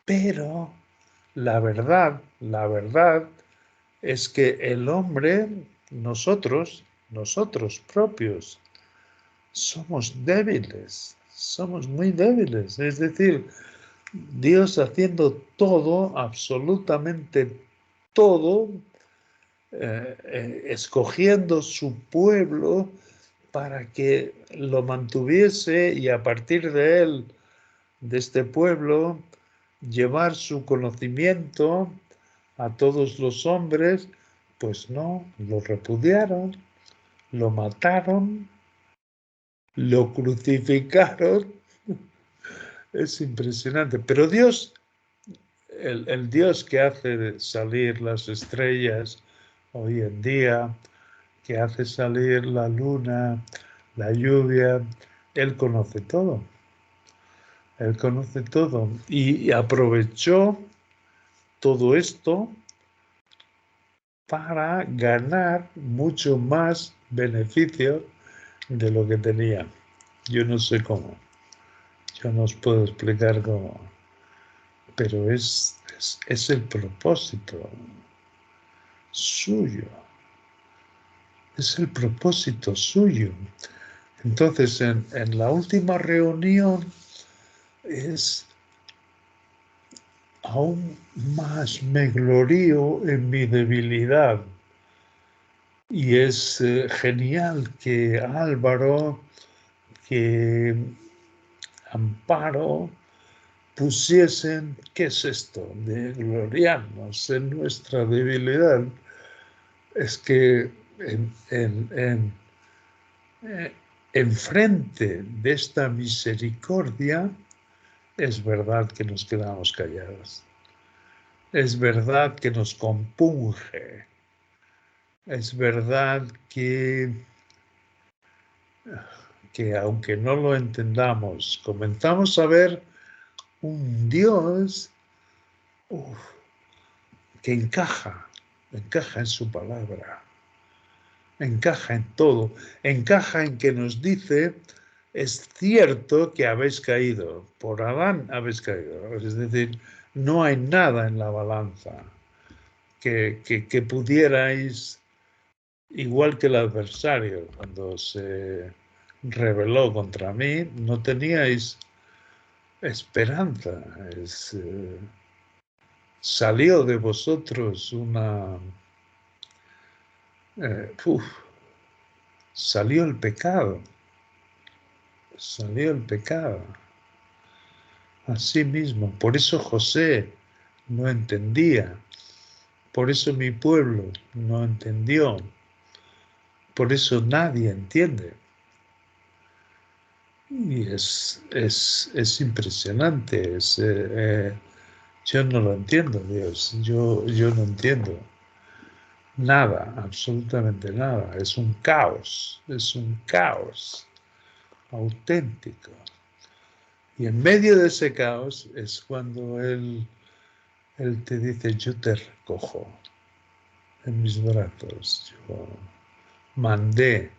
Pero la verdad es que el hombre, nosotros propios, somos débiles, somos muy débiles. Es decir, Dios haciendo todo, absolutamente todo, escogiendo su pueblo para que lo mantuviese y a partir de él, de este pueblo, llevar su conocimiento a todos los hombres, pues no, lo repudiaron, lo mataron, lo crucificaron. Es impresionante. Pero Dios, el Dios que hace salir las estrellas hoy en día, que hace salir la luna, la lluvia, Él conoce todo. Él conoce todo y aprovechó todo esto para ganar mucho más beneficio de lo que tenía. Yo no sé cómo, yo no os puedo explicar cómo, pero es el propósito suyo, es el propósito suyo. Entonces, en la última reunión es aún más me glorío en mi debilidad. Y es genial que Álvaro, que Amparo pusiesen, ¿qué es esto? De gloriarnos en nuestra debilidad. Es que enfrente de esta misericordia es verdad que nos quedamos callados. Es verdad que nos compunge. Es verdad que aunque no lo entendamos, comenzamos a ver un Dios que encaja en su palabra, encaja en todo, encaja en que nos dice, es cierto que habéis caído, por Adán habéis caído, es decir, no hay nada en la balanza que pudierais, igual que el adversario, cuando se rebeló contra mí, no teníais esperanza. Salió de vosotros salió el pecado. Salió el pecado. Así mismo. Por eso José no entendía. Por eso mi pueblo no entendió. Por eso nadie entiende. Y es impresionante. Yo no lo entiendo, Dios. Yo no entiendo. Nada, absolutamente nada. Es un caos auténtico. Y en medio de ese caos es cuando Él te dice, yo te recojo en mis brazos. Yo mandé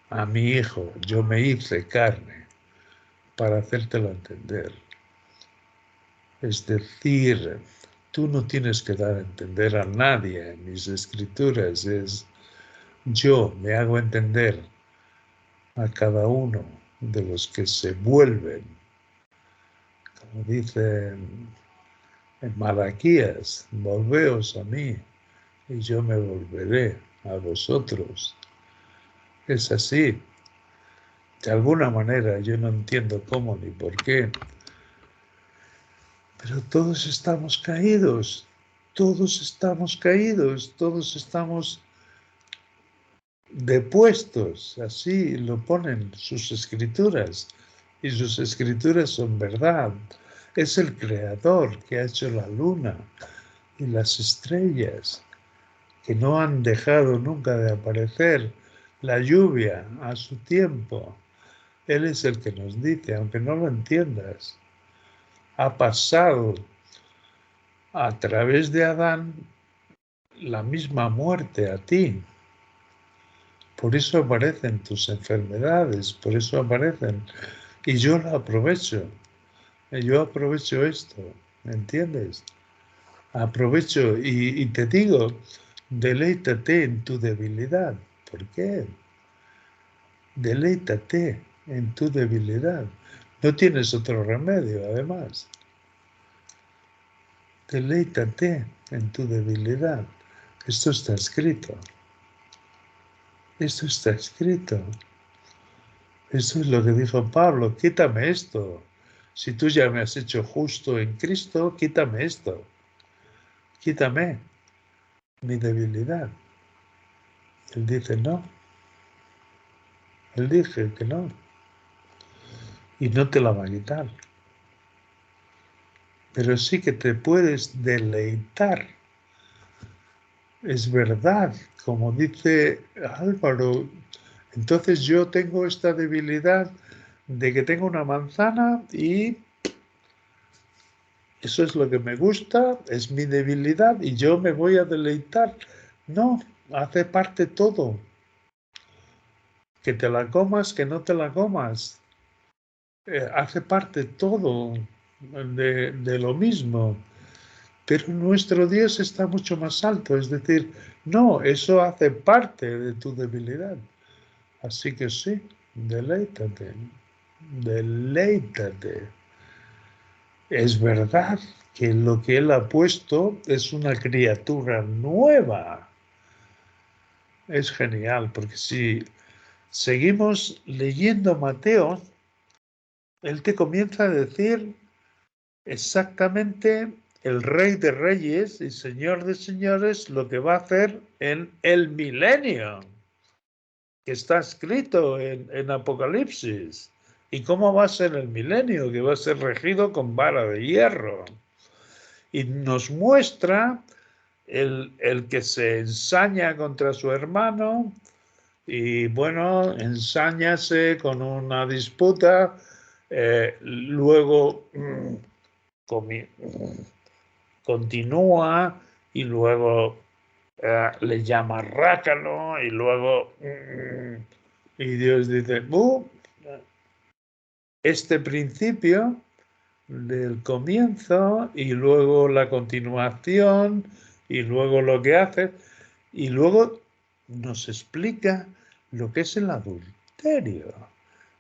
a mi hijo, yo me hice carne para hacértelo entender. Es decir, tú no tienes que dar a entender a nadie en mis escrituras, yo me hago entender a cada uno de los que se vuelven, como dice en Malaquías, volveos a mí y yo me volveré a vosotros. Es así. De alguna manera, yo no entiendo cómo ni por qué, pero todos estamos caídos, todos estamos depuestos, así lo ponen sus escrituras, y sus escrituras son verdad. Es el Creador que ha hecho la luna y las estrellas, que no han dejado nunca de aparecer, la lluvia a su tiempo. Él es el que nos dice, aunque no lo entiendas, ha pasado a través de Adán la misma muerte a ti. Por eso aparecen tus enfermedades, por eso aparecen. Y yo lo aprovecho. Yo aprovecho esto, ¿me entiendes? Aprovecho y te digo, deleítate en tu debilidad. ¿Por qué? Deleítate en tu debilidad. No tienes otro remedio, además. Deleítate en tu debilidad. Esto está escrito. Esto está escrito. Eso es lo que dijo Pablo. Quítame esto. Si tú ya me has hecho justo en Cristo, quítame esto. Quítame mi debilidad. Él dice no. Él dice que no. Y no te la va a quitar. Pero sí que te puedes deleitar. Es verdad, como dice Álvaro, entonces yo tengo esta debilidad de que tengo una manzana y eso es lo que me gusta, es mi debilidad y yo me voy a deleitar. No, hace parte todo. Que te la comas, que no te la comas. Hace parte todo de lo mismo. Pero nuestro Dios está mucho más alto. Es decir, no, eso hace parte de tu debilidad. Así que sí, deleítate. Deleítate. Es verdad que lo que Él ha puesto es una criatura nueva. Es genial, porque si seguimos leyendo Mateo, Él te comienza a decir exactamente el Rey de Reyes y Señor de Señores lo que va a hacer en el milenio, que está escrito en Apocalipsis. ¿Y cómo va a ser el milenio? Que va a ser regido con vara de hierro. Y nos muestra el que se ensaña contra su hermano y bueno, ensáñase con una disputa, luego continúa y luego le llama rácano y luego y Dios dice, este principio del comienzo y luego la continuación y luego lo que hace y luego nos explica lo que es el adulterio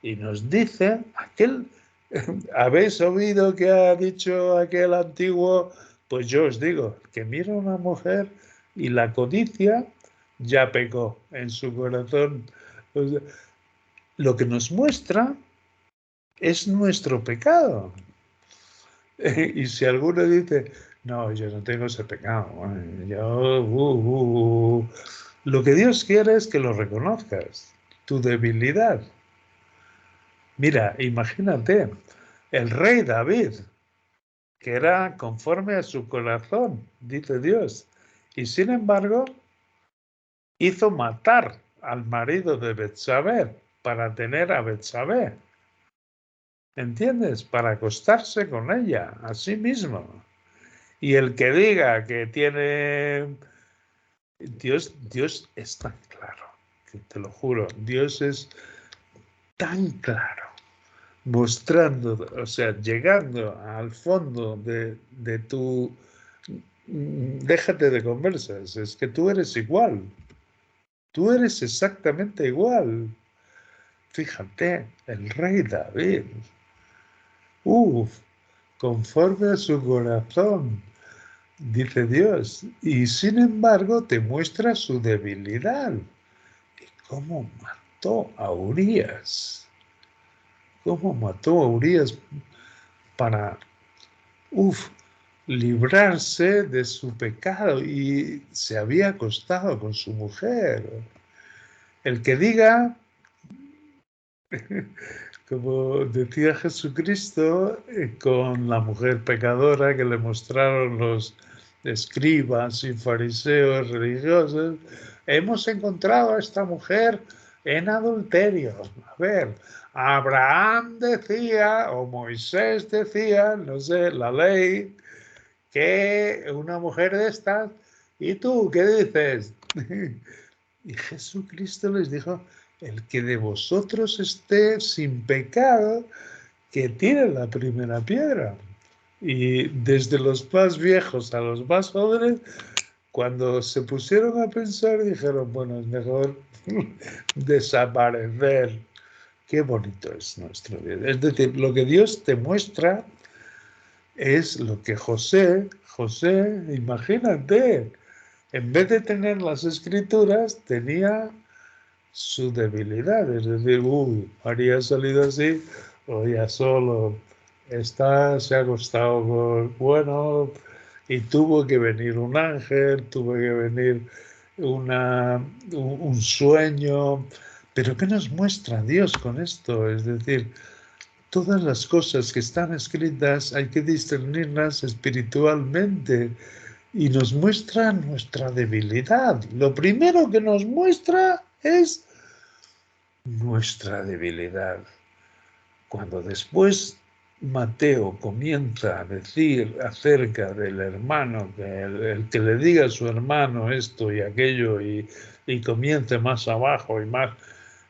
y nos dice habéis oído que ha dicho aquel antiguo, pues yo os digo que mira a una mujer y la codicia ya pecó en su corazón. O sea, lo que nos muestra es nuestro pecado. Y si alguno dice, no, yo no tengo ese pecado, lo que Dios quiere es que lo reconozcas, tu debilidad. Mira, imagínate, el rey David, que era conforme a su corazón, dice Dios, y sin embargo hizo matar al marido de Betsabé para tener a Betsabé. ¿Entiendes? Para acostarse con ella, a sí mismo. Y el que diga que tiene... Dios es tan claro, que te lo juro, Dios es tan claro, mostrando, o sea, llegando al fondo de tu... Déjate de conversas, es que tú eres igual, tú eres exactamente igual. Fíjate, el rey David, conforme a su corazón, dice Dios, y sin embargo te muestra su debilidad. ¿Y cómo mató a Urías? ¿Cómo mató a Urías para librarse de su pecado? Y se había acostado con su mujer. El que diga, como decía Jesucristo, con la mujer pecadora que le mostraron los escribas y fariseos religiosos, hemos encontrado a esta mujer en adulterio. A ver, Abraham decía, o Moisés decía, no sé, la ley, que una mujer de estas, ¿y tú qué dices? Y Jesucristo les dijo, el que de vosotros esté sin pecado, que tire la primera piedra. Y desde los más viejos a los más jóvenes, cuando se pusieron a pensar, dijeron, bueno, es mejor desaparecer. Qué bonito es nuestro Dios. Es decir, lo que Dios te muestra es lo que José, imagínate, en vez de tener las escrituras, tenía su debilidad. Es decir, María ha salido así, o ya solo se ha acostado con, bueno, y tuvo que venir un ángel, tuvo que venir un sueño. Pero ¿qué nos muestra Dios con esto? Es decir, todas las cosas que están escritas hay que discernirlas espiritualmente y nos muestra nuestra debilidad. Lo primero que nos muestra es nuestra debilidad. Cuando después Mateo comienza a decir acerca del hermano, que el que le diga a su hermano esto y aquello y comience más abajo y más,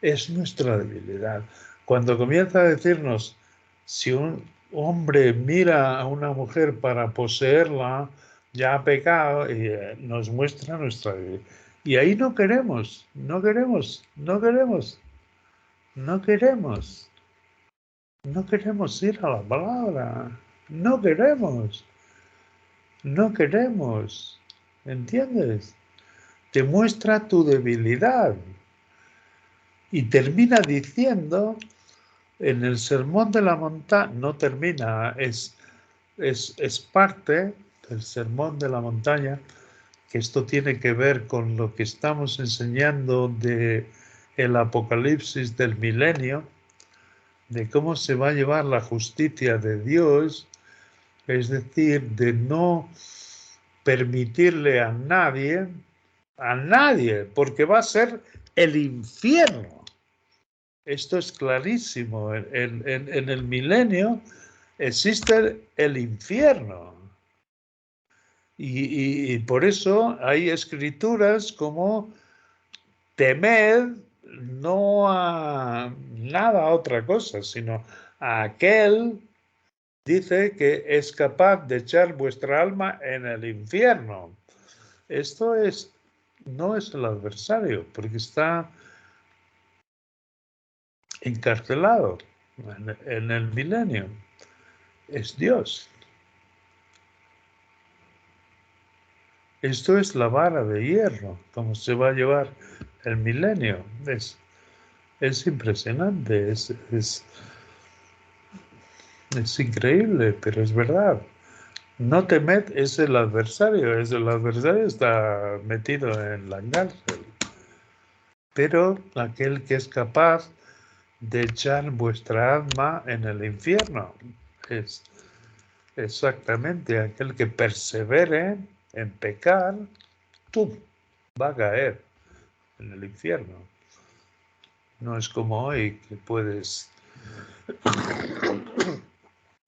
es nuestra debilidad. Cuando comienza a decirnos, si un hombre mira a una mujer para poseerla, ya ha pecado, y nos muestra nuestra debilidad. Y ahí no queremos, no queremos, no queremos, no queremos. No queremos ir a la palabra. No queremos. No queremos. ¿Entiendes? Te muestra tu debilidad. Y termina diciendo en el sermón de la montaña, no termina, es parte del sermón de la montaña, que esto tiene que ver con lo que estamos enseñando de el apocalipsis del milenio, de cómo se va a llevar la justicia de Dios, es decir, de no permitirle a nadie, porque va a ser el infierno. Esto es clarísimo. En el milenio existe el infierno. Y por eso hay escrituras como temed no a nada otra cosa, sino a aquel, dice, que es capaz de echar vuestra alma en el infierno. Esto no es el adversario, porque está encarcelado en el milenio. Es Dios. Esto es la vara de hierro, como se va a llevar el milenio. Es impresionante, es increíble, pero es verdad. No temed es el adversario está metido en la cárcel. Pero aquel que es capaz de echar vuestra alma en el infierno es exactamente aquel que persevere en pecar, tú va a caer en el infierno. No es como hoy que puedes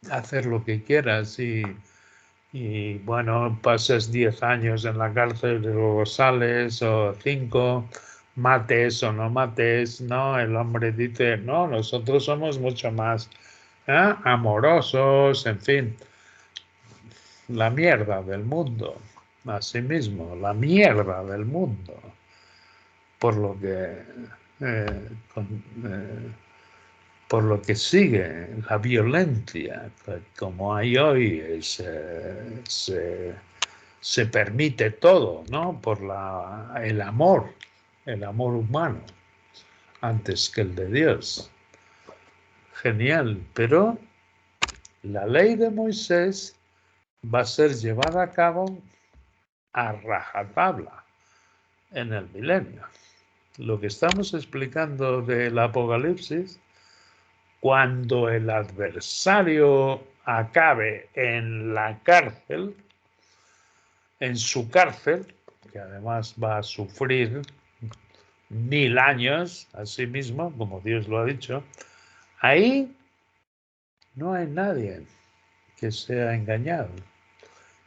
hacer lo que quieras y bueno, pasas 10 años en la cárcel y luego sales, o 5, mates o no mates. No, el hombre dice, no, nosotros somos mucho más amorosos, en fin, la mierda del mundo, así mismo, la mierda del mundo, por lo que por lo que sigue la violencia, como hay hoy, se permite todo, ¿no? Por el amor humano, antes que el de Dios. Genial, pero la ley de Moisés va a ser llevada a cabo a rajatabla en el milenio. Lo que estamos explicando del Apocalipsis, cuando el adversario acabe en la cárcel, en su cárcel, que además va a sufrir 1000 años a sí mismo, como Dios lo ha dicho, ahí no hay nadie que sea engañado.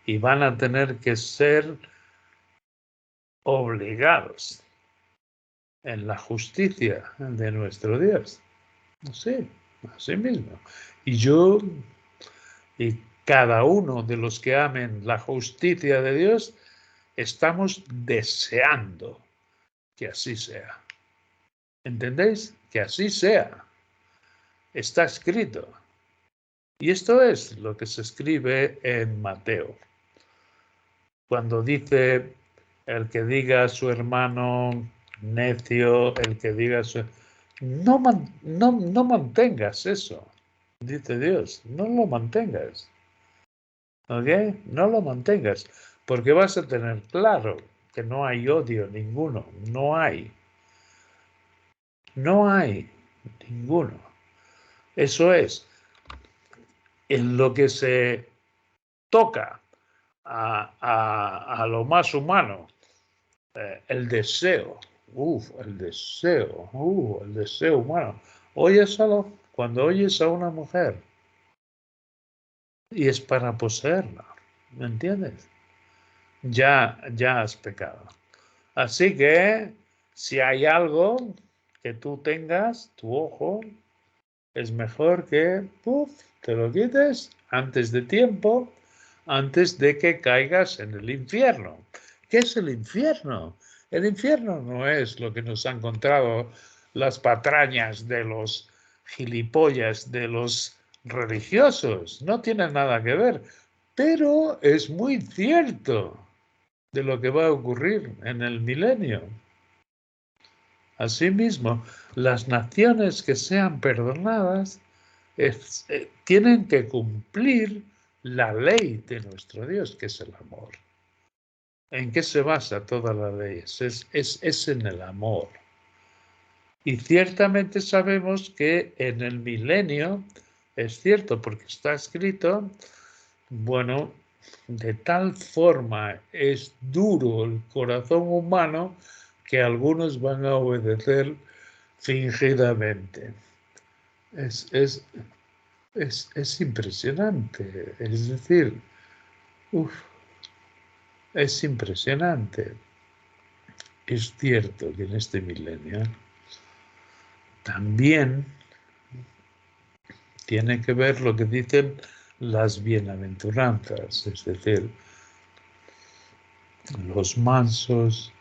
Y van a tener que ser obligados en la justicia de nuestro Dios. Sí, así mismo. Y yo y cada uno de los que amen la justicia de Dios, estamos deseando que así sea. ¿Entendéis? Que así sea. Está escrito. Y esto es lo que se escribe en Mateo. Cuando dice el que diga a su hermano necio, el que diga a su... No mantengas eso, dice Dios. No lo mantengas. ¿Ok? No lo mantengas. Porque vas a tener claro que no hay odio ninguno. No hay. No hay ninguno. Eso es, en lo que se toca a lo más humano, el deseo, el deseo humano. Cuando oyes a una mujer y es para poseerla, ¿me entiendes? Ya has pecado. Así que si hay algo que tú tengas, tu ojo, es mejor que te lo quites antes de tiempo, antes de que caigas en el infierno. ¿Qué es el infierno? El infierno no es lo que nos han encontrado las patrañas de los gilipollas, de los religiosos. No tiene nada que ver, pero es muy cierto de lo que va a ocurrir en el milenio. Asimismo, las naciones que sean perdonadas tienen que cumplir la ley de nuestro Dios, que es el amor. ¿En qué se basa toda la ley? Es en el amor. Y ciertamente sabemos que en el milenio, es cierto, porque está escrito, bueno, de tal forma es duro el corazón humano que algunos van a obedecer fingidamente. Es impresionante, es decir, es impresionante. Es cierto que en este milenio también tiene que ver lo que dicen las bienaventuranzas, es decir, los mansos,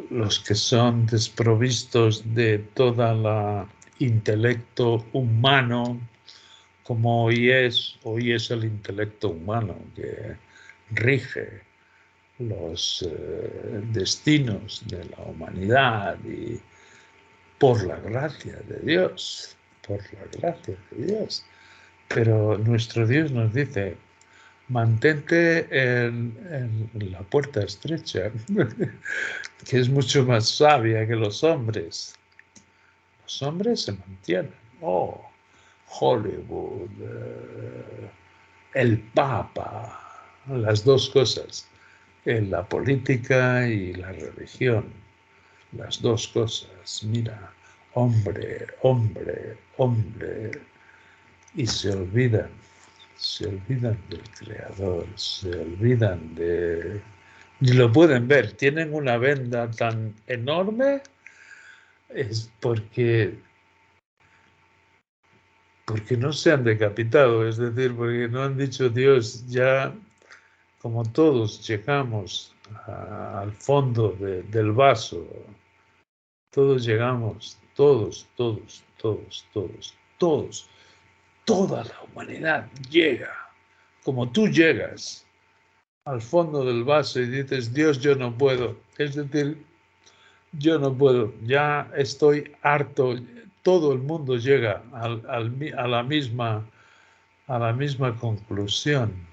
los que son desprovistos de toda la intelecto humano, como hoy es el intelecto humano que rige los destinos de la humanidad y por la gracia de Dios, Pero nuestro Dios nos dice, mantente en la puerta estrecha, que es mucho más sabia que los hombres. Los hombres se mantienen. Hollywood, el Papa, las dos cosas, en la política y la religión, las dos cosas. Mira, hombre, y se olvidan del Creador, se olvidan de... Y lo pueden ver, tienen una venda tan enorme, es porque no se han decapitado, es decir, porque no han dicho Dios, ya como todos llegamos al fondo del vaso, todos llegamos, todos, toda la humanidad llega, como tú llegas al fondo del vaso y dices, Dios, yo no puedo, es decir, yo no puedo, ya estoy harto, todo el mundo llega a la misma conclusión.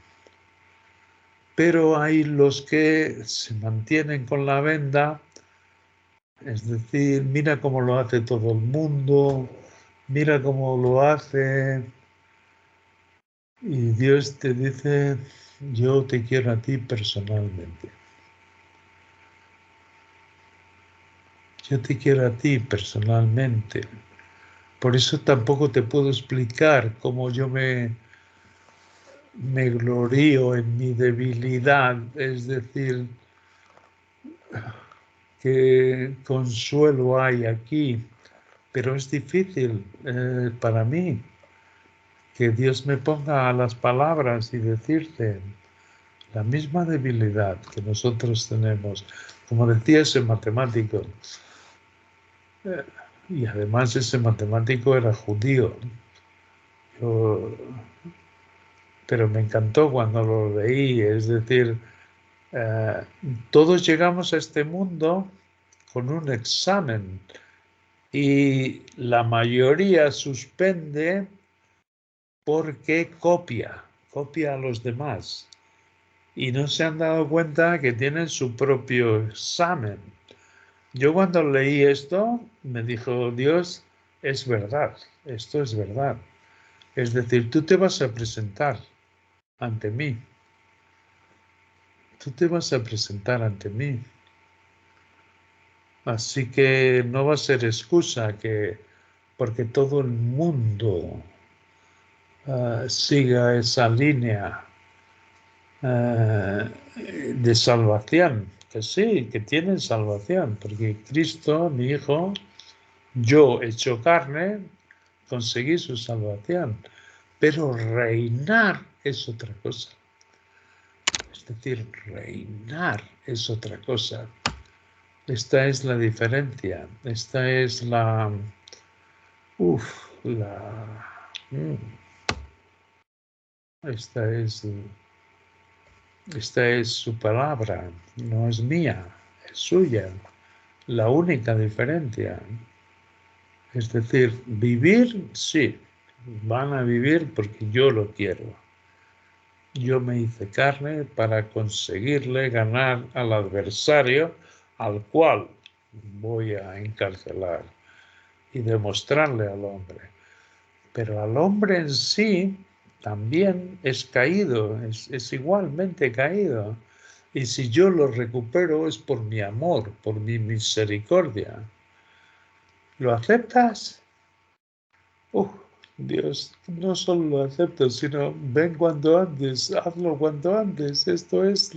Pero hay los que se mantienen con la venda, es decir, mira cómo lo hace todo el mundo, mira cómo lo hace, y Dios te dice, yo te quiero a ti personalmente. Yo te quiero a ti personalmente. Por eso tampoco te puedo explicar cómo yo me glorío en mi debilidad, es decir, qué consuelo hay aquí, pero es difícil para mí que Dios me ponga las palabras y decirte la misma debilidad que nosotros tenemos, como decía ese matemático, y además ese matemático era judío. Pero me encantó cuando lo leí, es decir, todos llegamos a este mundo con un examen y la mayoría suspende porque copia a los demás y no se han dado cuenta que tienen su propio examen. Yo cuando leí esto me dijo Dios, es verdad, esto es verdad. Es decir, tú te vas a presentar ante mí. Tú te vas a presentar ante mí. Así que no va a ser excusa que porque todo el mundo siga esa línea de salvación, que sí, que tienen salvación, porque Cristo, mi Hijo, yo hecho carne, conseguí su salvación, pero reinar es otra cosa. Es decir, reinar es otra cosa. Esta es la diferencia, esta es la... Esta es su palabra, no es mía, es suya. La única diferencia. Es decir, vivir, sí, van a vivir porque yo lo quiero. Yo me hice carne para conseguirle ganar al adversario al cual voy a encarcelar y demostrarle al hombre. Pero al hombre en sí también es caído, es igualmente caído. Y si yo lo recupero es por mi amor, por mi misericordia. ¿Lo aceptas? Dios, no solo lo acepto, sino ven cuanto antes, hazlo cuanto antes. Esto es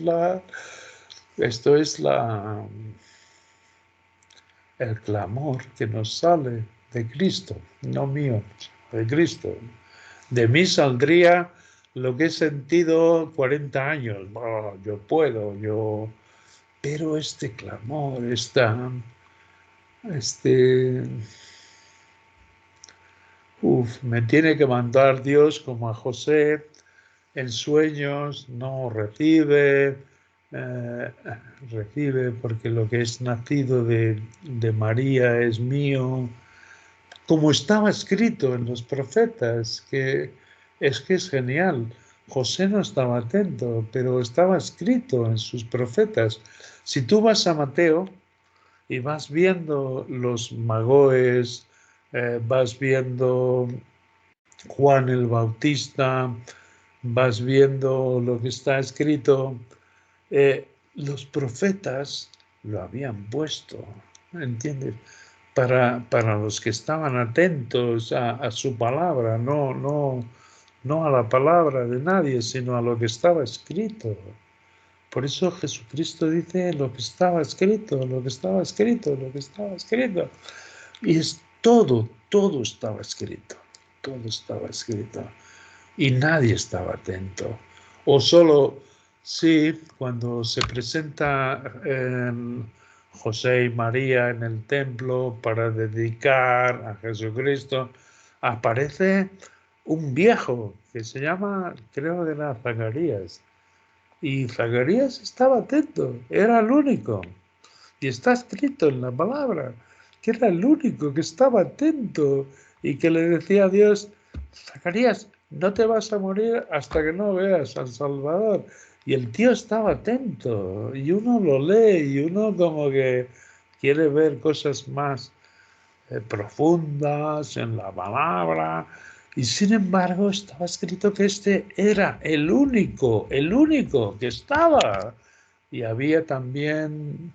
el clamor que nos sale de Cristo, no mío, de Cristo. De mí saldría lo que he sentido 40 años. Oh, yo puedo, pero este clamor, me tiene que mandar Dios como a José en sueños, no recibe porque lo que es nacido de María es mío, como estaba escrito en los profetas, que es genial. José no estaba atento, pero estaba escrito en sus profetas. Si tú vas a Mateo y vas viendo los magoes, vas viendo Juan el Bautista, vas viendo lo que está escrito, los profetas lo habían puesto, ¿entiendes? Para los que estaban atentos a su palabra, no a la palabra de nadie, sino a lo que estaba escrito. Por eso Jesucristo dice lo que estaba escrito, lo que estaba escrito, lo que estaba escrito. Y es todo estaba escrito, todo estaba escrito. Y nadie estaba atento. O solo, sí, cuando se presenta José y María en el templo para dedicar a Jesucristo, aparece un viejo que se llama, creo que era Zacarías. Y Zacarías estaba atento, era el único. Y está escrito en la palabra que era el único que estaba atento y que le decía a Dios, Zacarías, no te vas a morir hasta que no veas al Salvador. Y el tío estaba atento y uno lo lee y uno como que quiere ver cosas más profundas en la palabra. Y sin embargo estaba escrito que este era el único que estaba. Y había también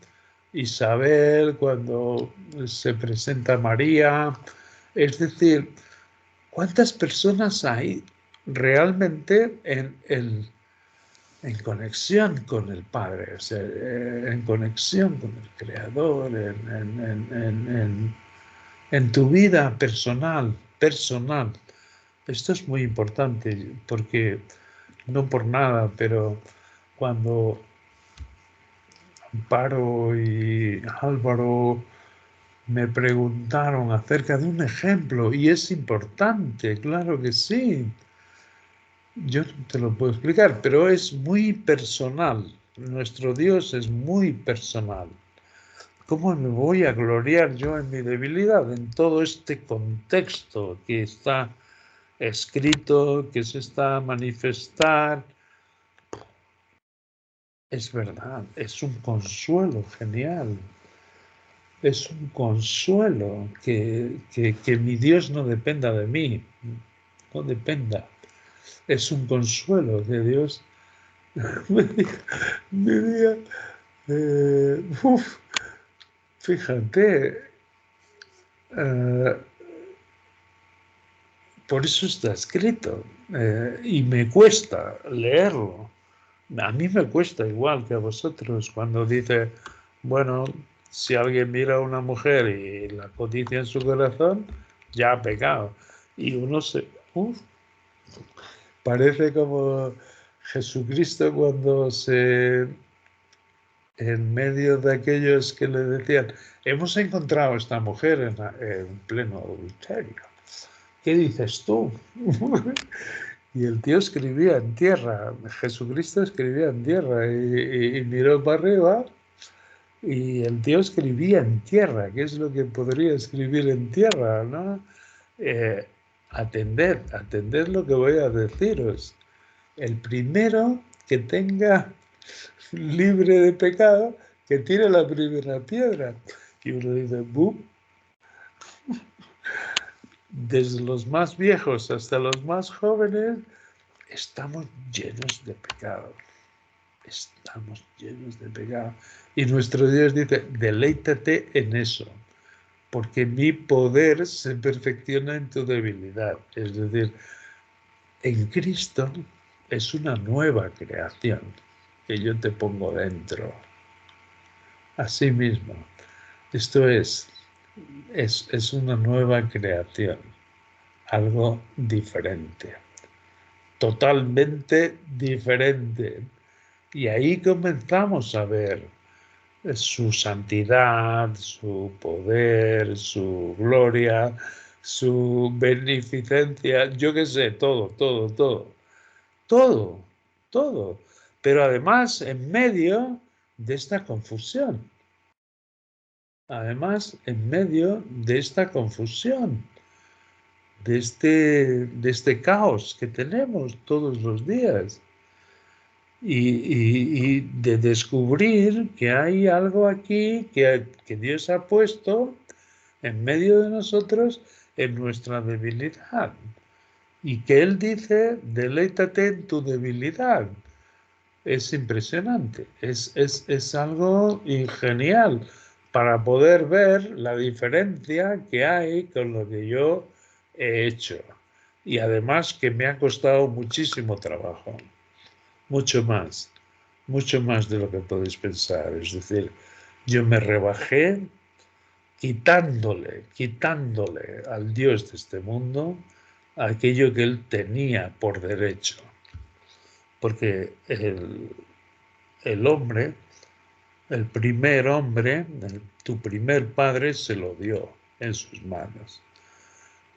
Isabel cuando se presenta María. Es decir, ¿cuántas personas hay realmente en conexión con el Padre? O sea, en conexión con el Creador, en tu vida personal. Esto es muy importante porque, no por nada, pero cuando Amparo y Álvaro me preguntaron acerca de un ejemplo, y es importante, claro que sí. Yo no te lo puedo explicar, pero es muy personal. Nuestro Dios es muy personal. ¿Cómo me voy a gloriar yo en mi debilidad? En todo este contexto que está escrito, que se está a manifestar. Es verdad, es un consuelo genial. Es un consuelo que mi Dios no dependa de mí, no dependa. Es un consuelo que Dios me diga, fíjate, por eso está escrito. y me cuesta leerlo. A mí me cuesta igual que a vosotros cuando dice, bueno, si alguien mira a una mujer y la codicia en su corazón, ya ha pecado. Y uno parece como Jesucristo cuando en medio de aquellos que le decían, hemos encontrado a esta mujer en pleno adulterio. ¿Qué dices tú? Y el tío escribía en tierra, Jesucristo escribía en tierra y miró para arriba y el tío escribía en tierra. ¿Qué es lo que podría escribir en tierra, no? Atended lo que voy a deciros. El primero que tenga libre de pecado, que tire la primera piedra. Y uno dice, ¡bum! Desde los más viejos hasta los más jóvenes, estamos llenos de pecado. Estamos llenos de pecado. Y nuestro Dios dice, deleítate en eso, porque mi poder se perfecciona en tu debilidad. Es decir, en Cristo es una nueva creación que yo te pongo dentro. Así mismo, esto es una nueva creación, algo diferente, totalmente diferente. Y ahí comenzamos a ver su santidad, su poder, su gloria, su beneficencia, yo qué sé, todo. Pero además en medio de esta confusión. De este caos que tenemos todos los días. Y de descubrir que hay algo aquí que Dios ha puesto en medio de nosotros en nuestra debilidad. Y que Él dice, deleítate en tu debilidad. Es impresionante, es algo genial para poder ver la diferencia que hay con lo que yo he hecho. Y además que me ha costado muchísimo trabajo. Mucho más de lo que podéis pensar. Es decir, yo me rebajé quitándole al Dios de este mundo aquello que él tenía por derecho. Porque el hombre, el primer hombre, tu primer padre se lo dio en sus manos.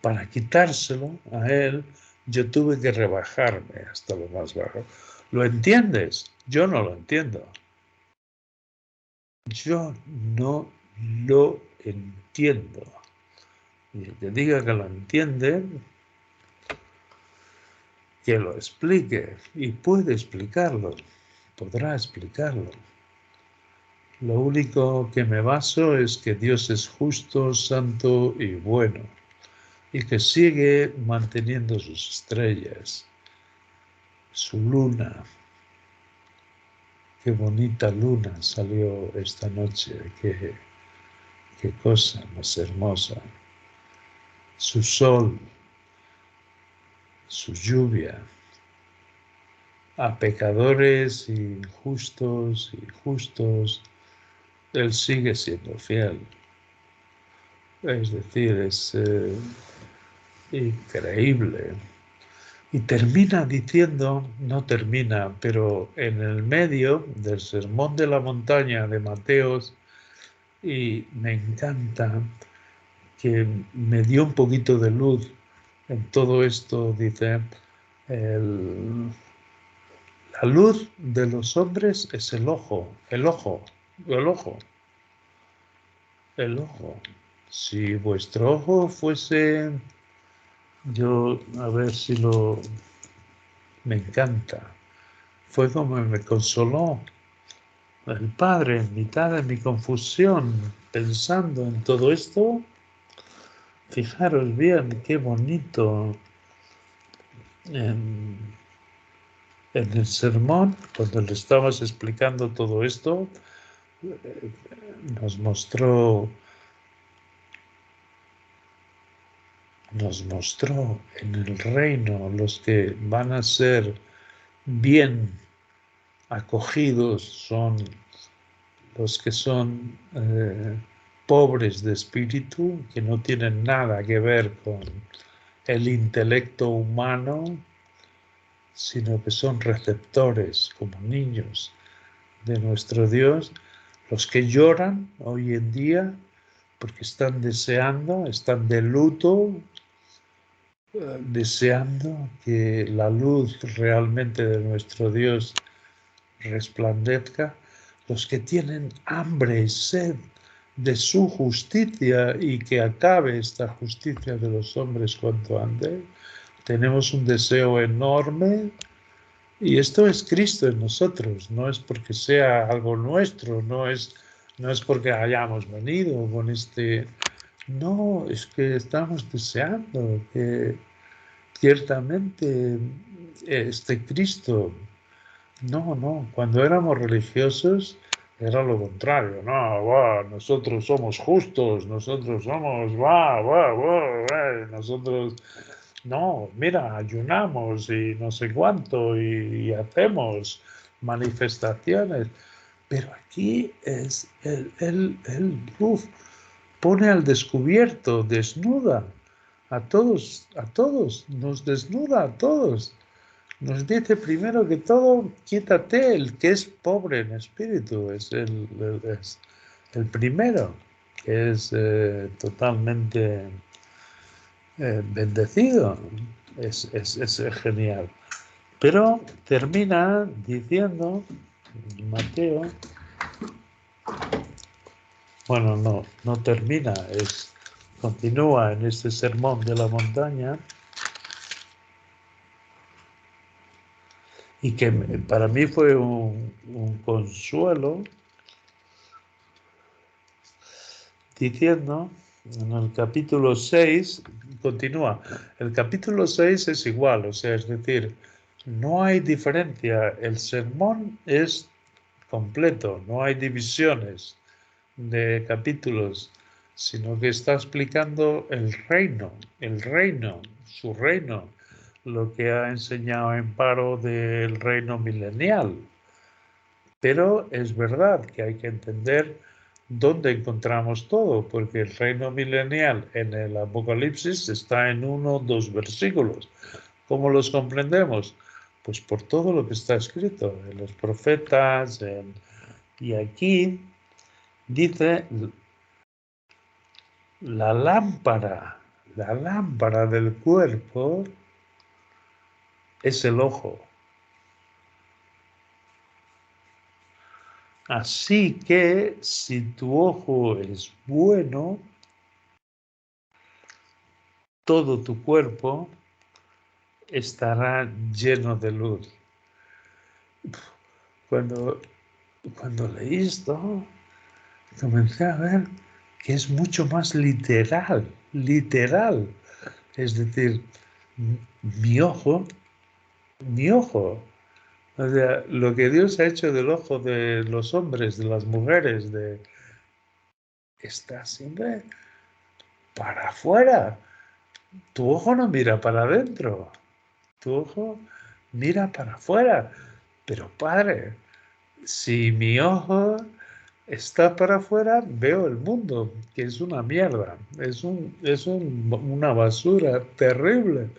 Para quitárselo a él, yo tuve que rebajarme hasta lo más bajo. ¿Lo entiendes? Yo no lo entiendo. Yo no lo entiendo. Y el que diga que lo entiende, que lo explique. Y puede explicarlo. Podrá explicarlo. Lo único que me baso es que Dios es justo, santo y bueno. Y que sigue manteniendo sus estrellas, su luna. Qué bonita luna salió esta noche, qué cosa más hermosa. Su sol, su lluvia. A pecadores injustos y justos, Él sigue siendo fiel. Es decir, es increíble. Y termina diciendo, no termina, pero en el medio del Sermón de la Montaña de Mateos, y me encanta que me dio un poquito de luz en todo esto, dice, la luz de los hombres es el ojo. Si vuestro ojo fuese, a ver si me encanta. Fue como me consoló el Padre en mitad de mi confusión, pensando en todo esto. Fijaros bien, qué bonito. En el sermón, cuando le estabas explicando todo esto, nos mostró nos mostró en el reino los que van a ser bien acogidos son los que son pobres de espíritu, que no tienen nada que ver con el intelecto humano, sino que son receptores como niños de nuestro Dios, los que lloran hoy en día porque están deseando, están de luto, deseando que la luz realmente de nuestro Dios resplandezca, los que tienen hambre y sed de su justicia y que acabe esta justicia de los hombres cuanto antes. Tenemos un deseo enorme y esto es Cristo en nosotros, no es porque sea algo nuestro, no es porque hayamos venido con este... No, es que estamos deseando que ciertamente este Cristo... No, cuando éramos religiosos era lo contrario, nosotros somos justos, nosotros somos, nosotros, no, mira, ayunamos y no sé cuánto y hacemos manifestaciones, pero aquí es el luz pone al descubierto, desnuda a todos, nos desnuda a todos. Nos dice primero que todo, quítate el que es pobre en espíritu, es el primero, que es totalmente bendecido, es genial. Pero termina diciendo, Mateo, bueno, no termina, continúa en este sermón de la montaña, y que para mí fue un consuelo, diciendo en el capítulo 6, continúa, el capítulo 6 es igual, o sea, es decir, no hay diferencia, el sermón es completo, no hay divisiones de capítulos, sino que está explicando el reino, su reino, lo que ha enseñado Emparo del reino milenial. Pero es verdad que hay que entender dónde encontramos todo, porque el reino milenial en el Apocalipsis está en 1 o 2 versículos. ¿Cómo los comprendemos? Pues por todo lo que está escrito en los profetas, y aquí dice la lámpara del cuerpo es el ojo. Así que si tu ojo es bueno, todo tu cuerpo estará lleno de luz. Cuando leí esto, comencé a ver que es mucho más literal. Es decir, mi ojo, o sea, lo que Dios ha hecho del ojo de los hombres, de las mujeres, está siempre para afuera. Tu ojo no mira para adentro, tu ojo mira para afuera. Pero Padre, si mi ojo está para afuera, veo el mundo, que es una mierda, es una basura terrible,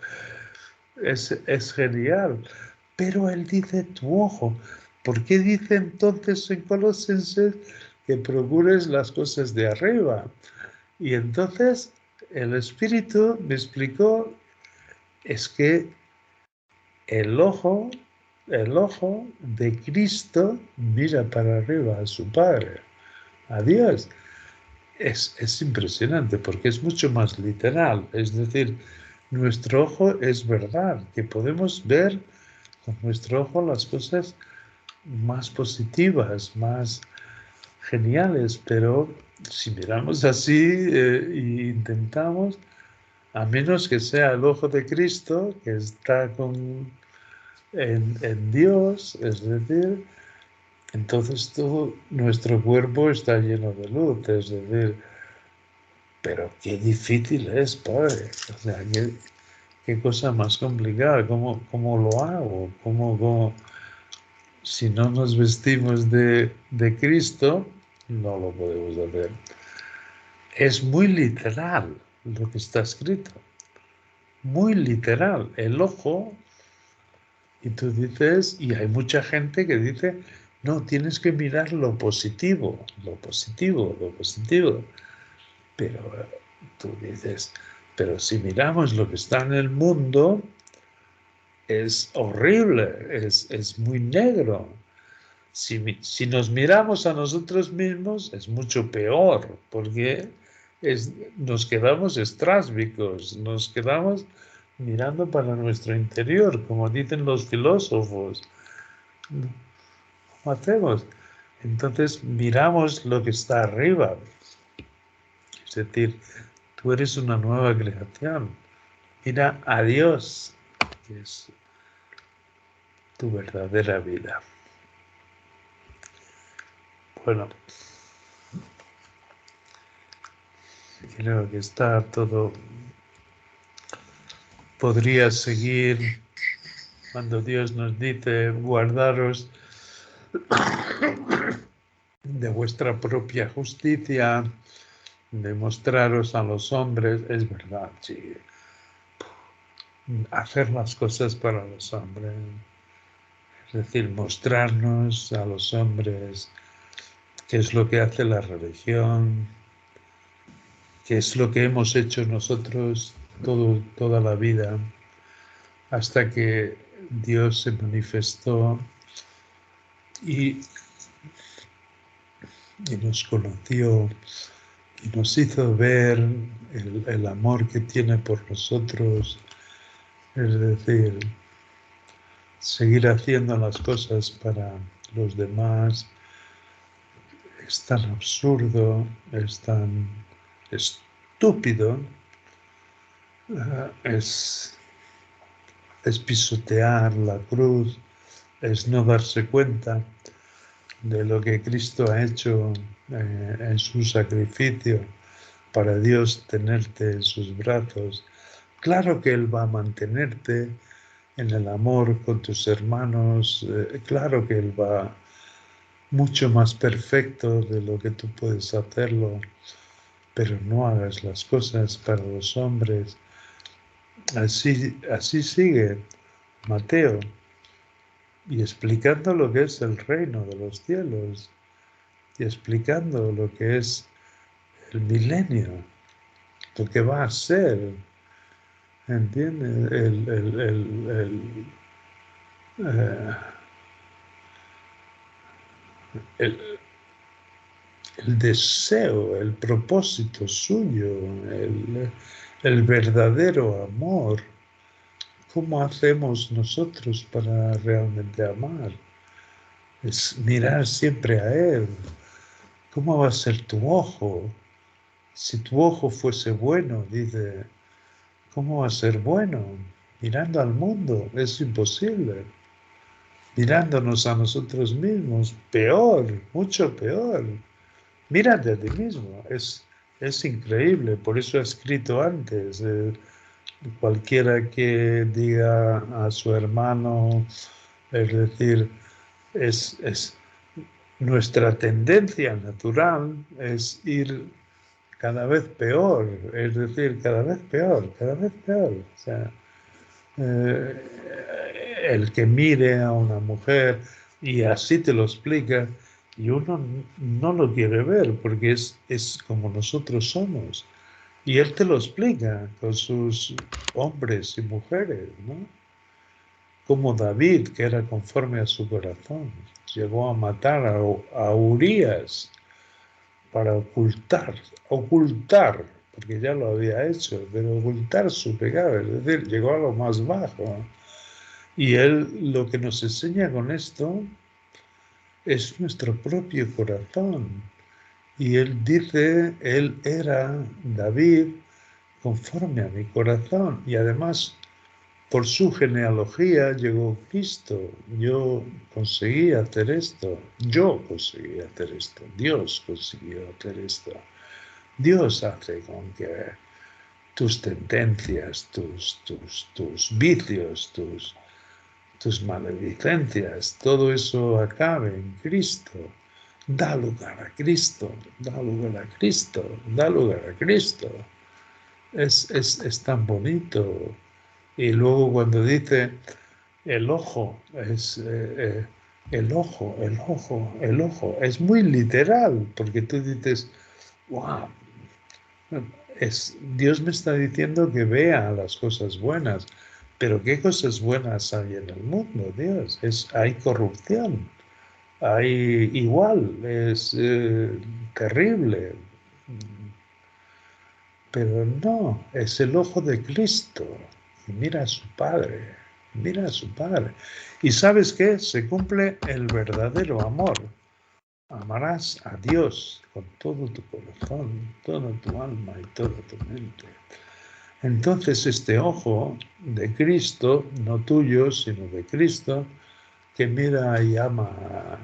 es genial. Pero él dice tu ojo. ¿Por qué dice entonces en Colosenses que procures las cosas de arriba? Y entonces el Espíritu me explicó, es que el ojo de Cristo mira para arriba a su Padre, a Dios. Es impresionante porque es mucho más literal. Es decir, nuestro ojo es verdad, que podemos ver con nuestro ojo las cosas más positivas, más geniales, pero si miramos así e intentamos, a menos que sea el ojo de Cristo, que está en Dios, es decir, entonces todo nuestro cuerpo está lleno de luz, es decir, pero qué difícil es, padre. O sea, qué cosa más complicada. ¿Cómo lo hago? Si no nos vestimos de Cristo, no lo podemos hacer. Es muy literal lo que está escrito. Muy literal. El ojo, y tú dices, y hay mucha gente que dice, no, tienes que mirar lo positivo, lo positivo, lo positivo. Pero tú dices, pero si miramos lo que está en el mundo, es horrible, es muy negro. Si nos miramos a nosotros mismos, es mucho peor, porque nos quedamos estrásbicos, nos quedamos mirando para nuestro interior, como dicen los filósofos. ¿Cómo hacemos? Entonces miramos lo que está arriba. Es decir, tú eres una nueva creación. Mira a Dios, que es tu verdadera vida. Bueno, creo que está todo. Podría seguir cuando Dios nos dice guardaros de vuestra propia justicia, demostraros a los hombres, es verdad, sí. Hacer las cosas para los hombres, es decir, mostrarnos a los hombres qué es lo que hace la religión, qué es lo que hemos hecho nosotros toda la vida, hasta que Dios se manifestó y nos conoció y nos hizo ver el amor que tiene por nosotros, es decir, seguir haciendo las cosas para los demás. Es tan absurdo, es tan estúpido, es pisotear la cruz, es no darse cuenta de lo que Cristo ha hecho en su sacrificio para Dios tenerte en sus brazos. Claro que Él va a mantenerte en el amor con tus hermanos, claro que Él va mucho más perfecto de lo que tú puedes hacerlo, pero no hagas las cosas para los hombres. Así sigue Mateo, y explicando lo que es el reino de los cielos, y explicando lo que es el milenio, lo que va a ser, ¿entiendes? El deseo, el propósito suyo, el verdadero amor. ¿Cómo hacemos nosotros para realmente amar? Es mirar siempre a Él. ¿Cómo va a ser tu ojo? Si tu ojo fuese bueno, dice, ¿cómo va a ser bueno? Mirando al mundo, es imposible. Mirándonos a nosotros mismos, peor, mucho peor. Mírate a ti mismo, es increíble. Por eso he escrito antes, cualquiera que diga a su hermano, es decir, es nuestra tendencia natural es ir cada vez peor, es decir, cada vez peor, cada vez peor. O sea, el que mire a una mujer y así te lo explica, y uno no lo quiere ver porque es como nosotros somos. Y él te lo explica con sus hombres y mujeres, ¿no? Como David, que era conforme a su corazón, llegó a matar a Urías para ocultar, porque ya lo había hecho, pero ocultar su pecado, es decir, llegó a lo más bajo. Y él lo que nos enseña con esto es nuestro propio corazón. Y él dice, él era David conforme a mi corazón. Y además, por su genealogía llegó Cristo. Yo conseguí hacer esto. Yo conseguí hacer esto. Dios consiguió hacer esto. Dios hace con que tus tendencias, tus vicios, tus maledicencias, todo eso acabe en Cristo. Da lugar a Cristo, da lugar a Cristo, da lugar a Cristo. Es tan bonito. Y luego cuando dice el ojo, el ojo, el ojo, el ojo, es muy literal, porque tú dices, wow, Dios me está diciendo que vea las cosas buenas, pero ¿qué cosas buenas hay en el mundo, Dios? Hay corrupción, hay igual, es terrible, pero no, es el ojo de Cristo. Y mira a su Padre, mira a su Padre. ¿Y sabes qué? Se cumple el verdadero amor. Amarás a Dios con todo tu corazón, toda tu alma y toda tu mente. Entonces este ojo de Cristo, no tuyo, sino de Cristo, que mira y ama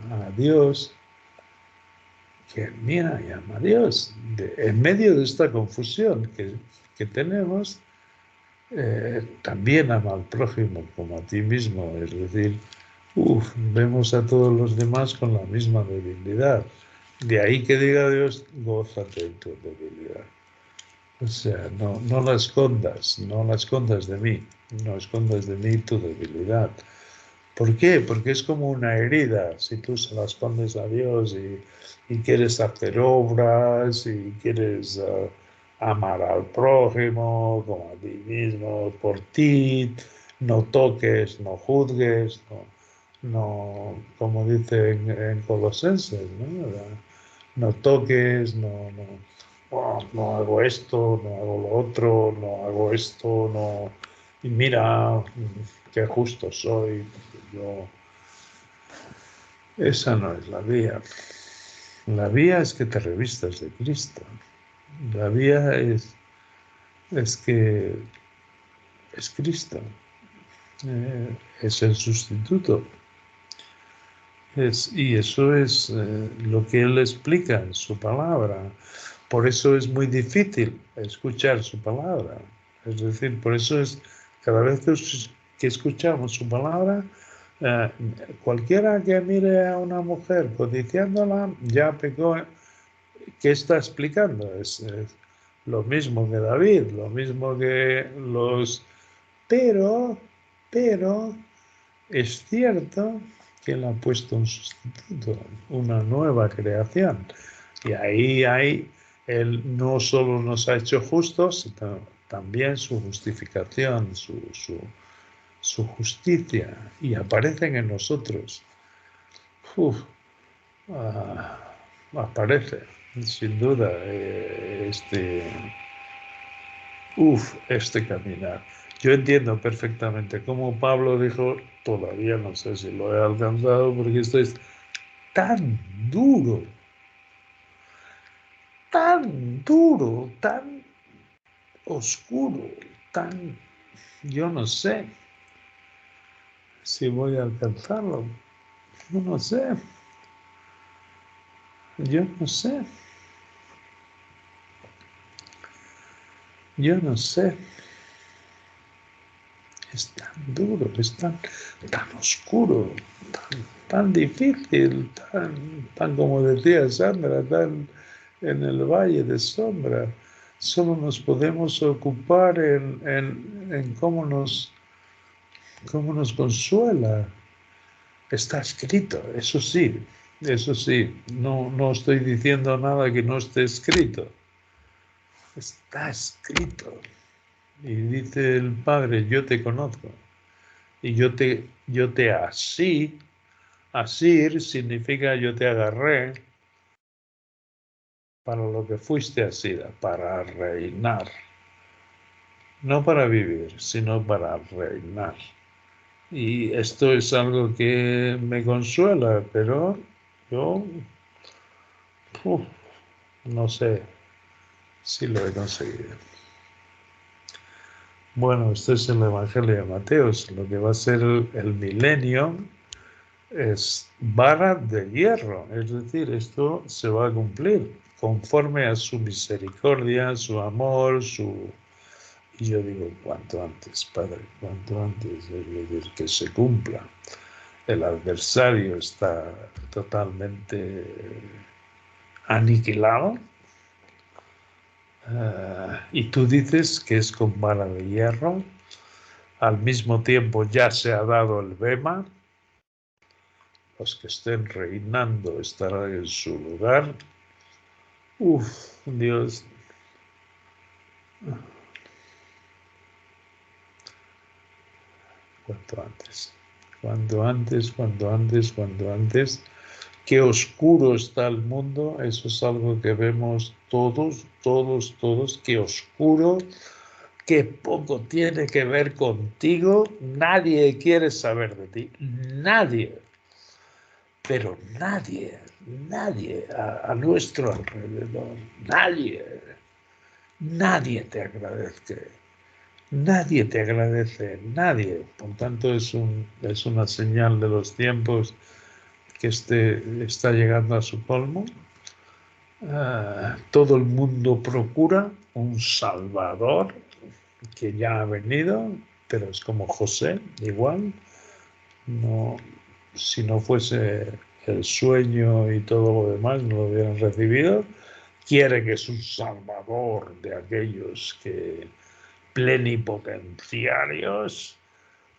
a Dios, que mira y ama a Dios. En medio de esta confusión que tenemos, también ama al prójimo como a ti mismo, es decir, vemos a todos los demás con la misma debilidad. De ahí que diga Dios, gózate en tu debilidad. O sea, no la escondas, no la escondas de mí, no escondas de mí tu debilidad. ¿Por qué? Porque es como una herida. Si tú se la escondes a Dios y quieres hacer obras y quieres amar al prójimo como a ti mismo, por ti, no toques, no juzgues, no como dice en Colosenses, ¿no? No toques, no hago esto, no hago lo otro, no hago esto, no. Y mira, qué justo soy. Yo. Esa no es la vía. La vía es que te revistas de Cristo. La vía es que es Cristo. Es el sustituto. Y eso es lo que Él explica en su palabra. Por eso es muy difícil escuchar su palabra. Es decir, por eso es cada vez que escuchamos su palabra, cualquiera que mire a una mujer codiciándola ya pecó. ¿Qué está explicando? Es lo mismo que David, lo mismo que los. Pero es cierto que Él ha puesto un sustituto, una nueva creación. Y ahí Él no solo nos ha hecho justos, sino también su justificación, su justicia, y aparecen en nosotros. Aparece, sin duda, este caminar. Yo entiendo perfectamente cómo Pablo dijo, todavía no sé si lo he alcanzado porque esto es tan duro, tan oscuro, yo no sé si voy a alcanzarlo, yo no sé, yo no sé, yo no sé. Es tan duro, es tan oscuro, tan difícil, tan como decía Sandra, tan en el valle de sombra. Solo nos podemos ocupar en cómo nos consuela. Está escrito, eso sí, no estoy diciendo nada que no esté escrito. Está escrito. Y dice el Padre, yo te conozco. Y yo te asir significa yo te agarré para lo que fuiste asida, para reinar. No para vivir, sino para reinar. Y esto es algo que me consuela, pero yo no sé si lo he conseguido. Bueno, esto es el Evangelio de Mateo, lo que va a ser el milenio, es vara de hierro, es decir, esto se va a cumplir conforme a su misericordia, su amor, y yo digo, cuanto antes, Padre, cuanto antes, es decir, que se cumpla. El adversario está totalmente aniquilado, y tú dices que es con vara de hierro. Al mismo tiempo ya se ha dado el bema. Los que estén reinando estarán en su lugar. Dios. Cuanto antes. Cuanto antes, cuanto antes, cuanto antes. Qué oscuro está el mundo. Eso es algo que vemos todos, todos, todos. Qué oscuro. Qué poco tiene que ver contigo. Nadie quiere saber de ti. Nadie. Pero nadie, nadie a nuestro alrededor, nadie te agradece, nadie. Por tanto, es una señal de los tiempos que está llegando a su colmo. Todo el mundo procura un Salvador que ya ha venido, pero es como José, igual. No, si no fuese el sueño y todo lo demás, no lo hubieran recibido. Quiere que es un salvador de aquellos que plenipotenciarios,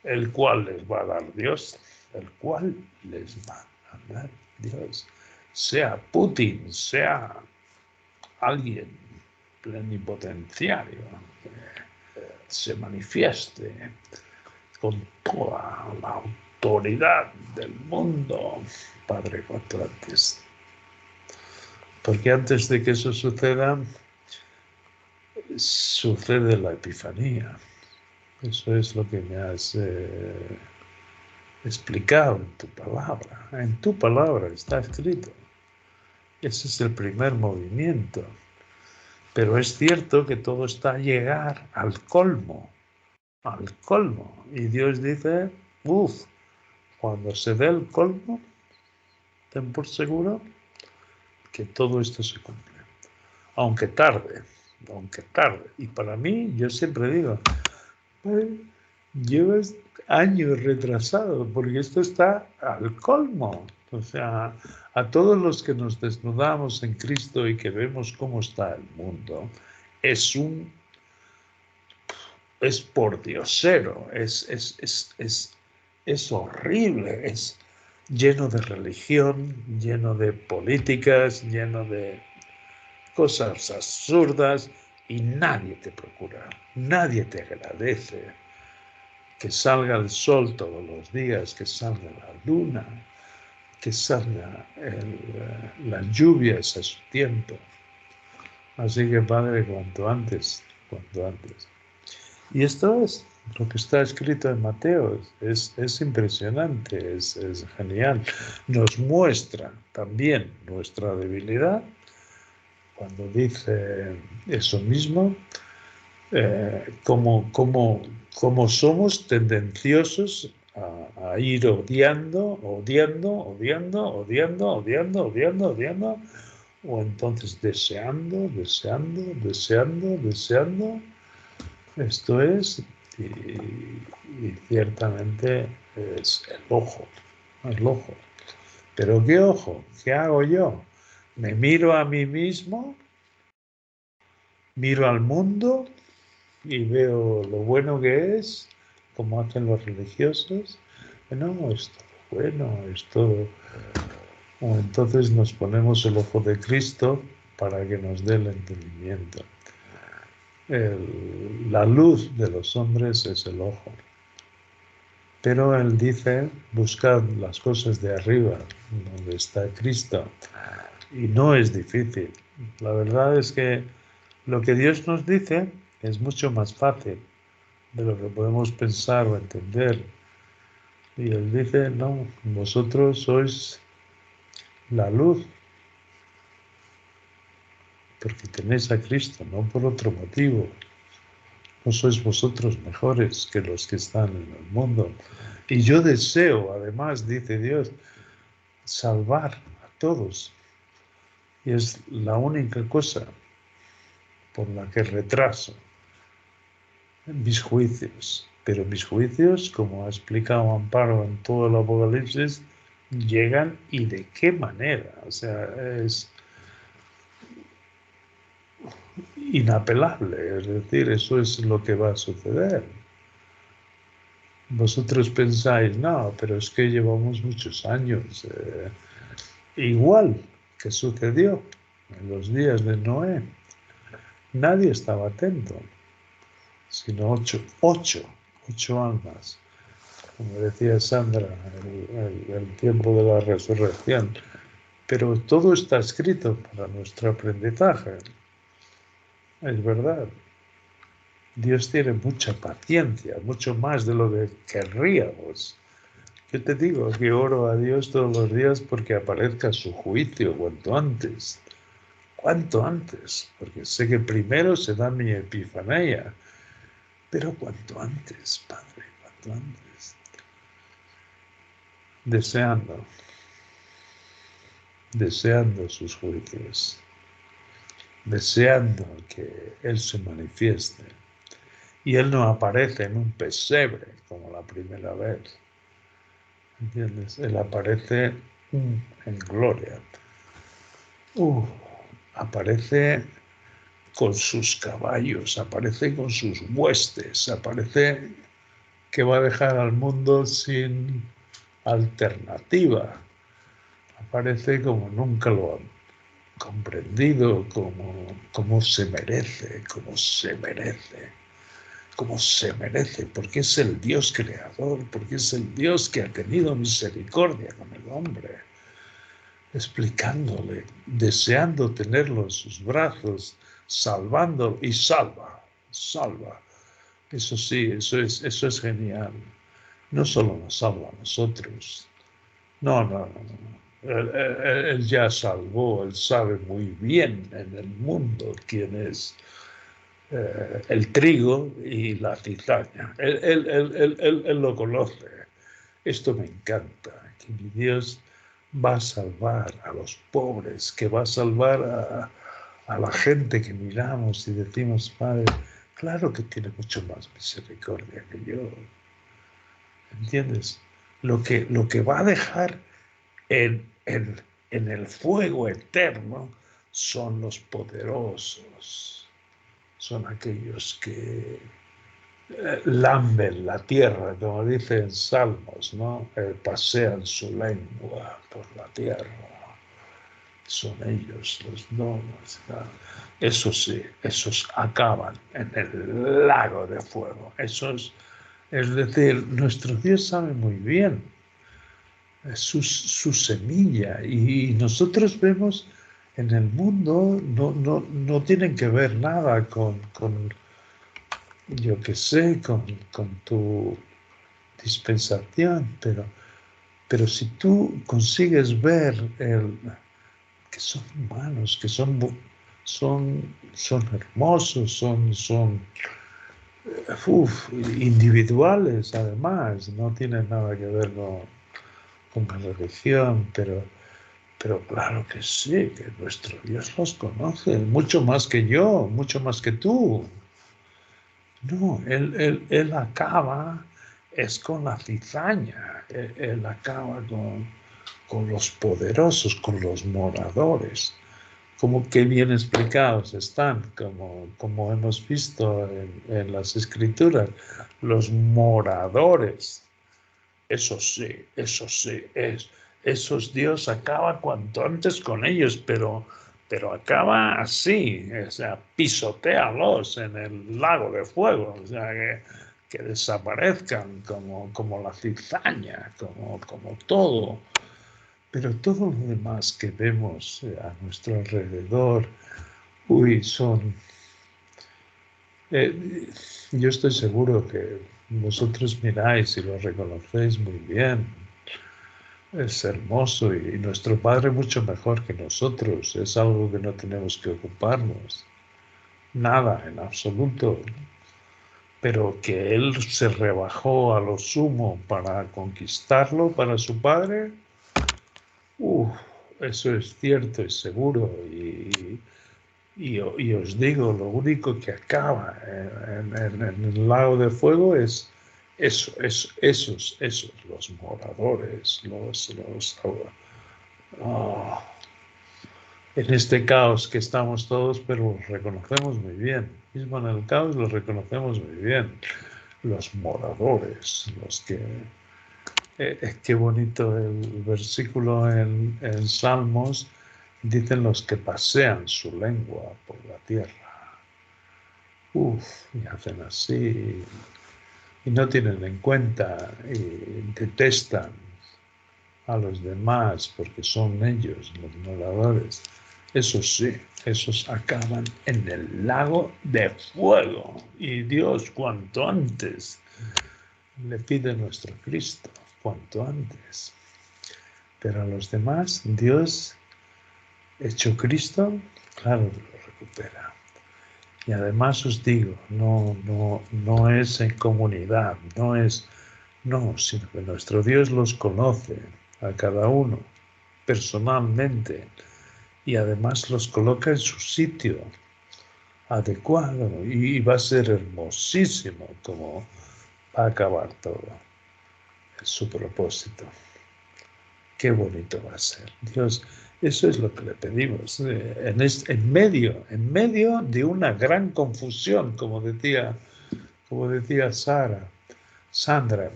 el cual les va a dar Dios, el cual les va a dar Dios. Sea Putin, sea alguien plenipotenciario, que se manifieste con toda la autoridad del mundo, Padre, cuanto antes. Porque antes de que eso suceda, sucede la Epifanía. Eso es lo que me has explicado en tu palabra. En tu palabra está escrito. Ese es el primer movimiento. Pero es cierto que todo está a llegar al colmo. Al colmo. Y Dios dice, cuando se dé el colmo, ten por seguro que todo esto se cumple. Aunque tarde. Y para mí, yo siempre digo, llevas años retrasado, porque esto está al colmo. O sea, a todos los que nos desnudamos en Cristo y que vemos cómo está el mundo, es pordiosero, es horrible, es lleno de religión, lleno de políticas, lleno de cosas absurdas, y nadie te procura, nadie te agradece que salga el sol todos los días, que salga la luna, que salga las lluvias a su tiempo. Así que, Padre, cuanto antes. Y esto es lo que está escrito en Mateo. Es impresionante, es genial. Nos muestra también nuestra debilidad cuando dice eso mismo, como somos tendenciosos a ir odiando, o entonces deseando. Esto es, y ciertamente es el ojo. Pero ¿qué ojo? ¿Qué hago yo? Me miro a mí mismo, miro al mundo y veo lo bueno que es, como hacen los religiosos. No, es todo bueno, es todo. O entonces nos ponemos el ojo de Cristo para que nos dé el entendimiento. La luz de los hombres es el ojo. Pero Él dice, buscad las cosas de arriba, donde está Cristo. Y no es difícil. La verdad es que lo que Dios nos dice es mucho más fácil de lo que podemos pensar o entender. Y Él dice, no, vosotros sois la luz, porque tenéis a Cristo, no por otro motivo. no sois vosotros mejores que los que están en el mundo. Y yo deseo, además, dice Dios, salvar a todos. Y es la única cosa por la que retraso mis juicios. Pero mis juicios, como ha explicado Amparo en todo el Apocalipsis, llegan y de qué manera. O sea, es inapelable. Es decir, eso es lo que va a suceder. Vosotros pensáis, no, pero es que llevamos muchos años. Igual que sucedió en los días de Noé. Nadie estaba atento, sino ocho almas. Como decía Sandra, el tiempo de la resurrección. Pero todo está escrito para nuestro aprendizaje. Es verdad. Dios tiene mucha paciencia, mucho más de lo que querríamos. Yo te digo que oro a Dios todos los días porque aparezca su juicio cuanto antes. Cuanto antes, porque sé que primero se da mi epifanía, pero cuanto antes, Padre, cuanto antes. Deseando sus juicios, deseando que Él se manifieste. Y Él no aparece en un pesebre como la primera vez. ¿Entiendes? Él aparece en gloria. Aparece con sus caballos, aparece con sus huestes, aparece que va a dejar al mundo sin alternativa. Aparece como nunca lo han comprendido, como se merece, porque es el Dios creador, porque es el Dios que ha tenido misericordia con el hombre, explicándole, deseando tenerlo en sus brazos, salvándolo y salva. Eso sí, eso es genial. No solo nos salva a nosotros. No. Él ya salvó, Él sabe muy bien en el mundo quién es el trigo y la cizaña. Él lo conoce. Esto me encanta, que mi Dios va a salvar a los pobres, que va a salvar a la gente que miramos y decimos, Padre, claro que tiene mucho más misericordia que yo. ¿Entiendes? Lo que va a dejar en el fuego eterno son los poderosos, son aquellos que lamben la tierra, como dice en Salmos, ¿no? Pasean su lengua por la tierra. Son ellos los donos. Eso sí, esos acaban en el lago de fuego. Es decir, nuestro Dios sabe muy bien su semilla y nosotros vemos en el mundo no tienen que ver nada con yo qué sé, con tu dispensación, pero si tú consigues ver que son humanos, que son hermosos, son individuales además, no tienen nada que ver con la religión, pero claro que sí, que nuestro Dios los conoce, mucho más que yo, mucho más que tú. No, él acaba es con la cizaña, él acaba con los poderosos, con los moradores. Como que bien explicados están, como hemos visto en las Escrituras, los moradores. Eso sí, esos Dios acaba cuanto antes con ellos, pero acaba así, o sea, pisotéalos en el lago de fuego, o sea, que desaparezcan como la cizaña, como todo. Pero todo lo demás que vemos a nuestro alrededor, son... yo estoy seguro que vosotros miráis y lo reconocéis muy bien. Es hermoso y nuestro Padre mucho mejor que nosotros. Es algo que no tenemos que ocuparnos. Nada, en absoluto. pero que él se rebajó a lo sumo para conquistarlo para su padre, eso es cierto y seguro. Y os digo, lo único que acaba en el lago de fuego es esos, los moradores, en este caos que estamos todos, pero los reconocemos muy bien. Mismo en el caos los reconocemos muy bien. Los moradores, los que... qué bonito el versículo en Salmos, dicen los que pasean su lengua por la tierra. Y hacen así, y no tienen en cuenta, y detestan a los demás porque son ellos los moradores. Esos sí, esos acaban en el lago de fuego. Y Dios, cuanto antes, le pide a nuestro Cristo, cuanto antes. Pero a los demás, Dios, hecho Cristo, claro, lo recupera. Y además os digo, no es en comunidad, sino que nuestro Dios los conoce a cada uno personalmente y además los coloca en su sitio adecuado y va a ser hermosísimo como va a acabar todo en su propósito. Qué bonito va a ser. Dios, eso es lo que le pedimos. En medio de una gran confusión, como decía Sandra,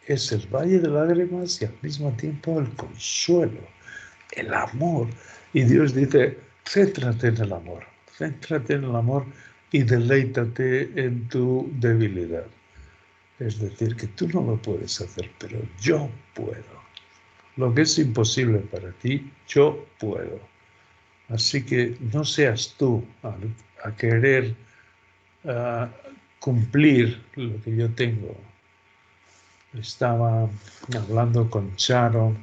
es el valle de lágrimas y al mismo tiempo el consuelo, el amor. Y Dios dice, céntrate en el amor y deleítate en tu debilidad. Es decir, que tú no lo puedes hacer, pero yo puedo. Lo que es imposible para ti, yo puedo. Así que no seas tú a querer cumplir lo que yo tengo. Estaba hablando con Charo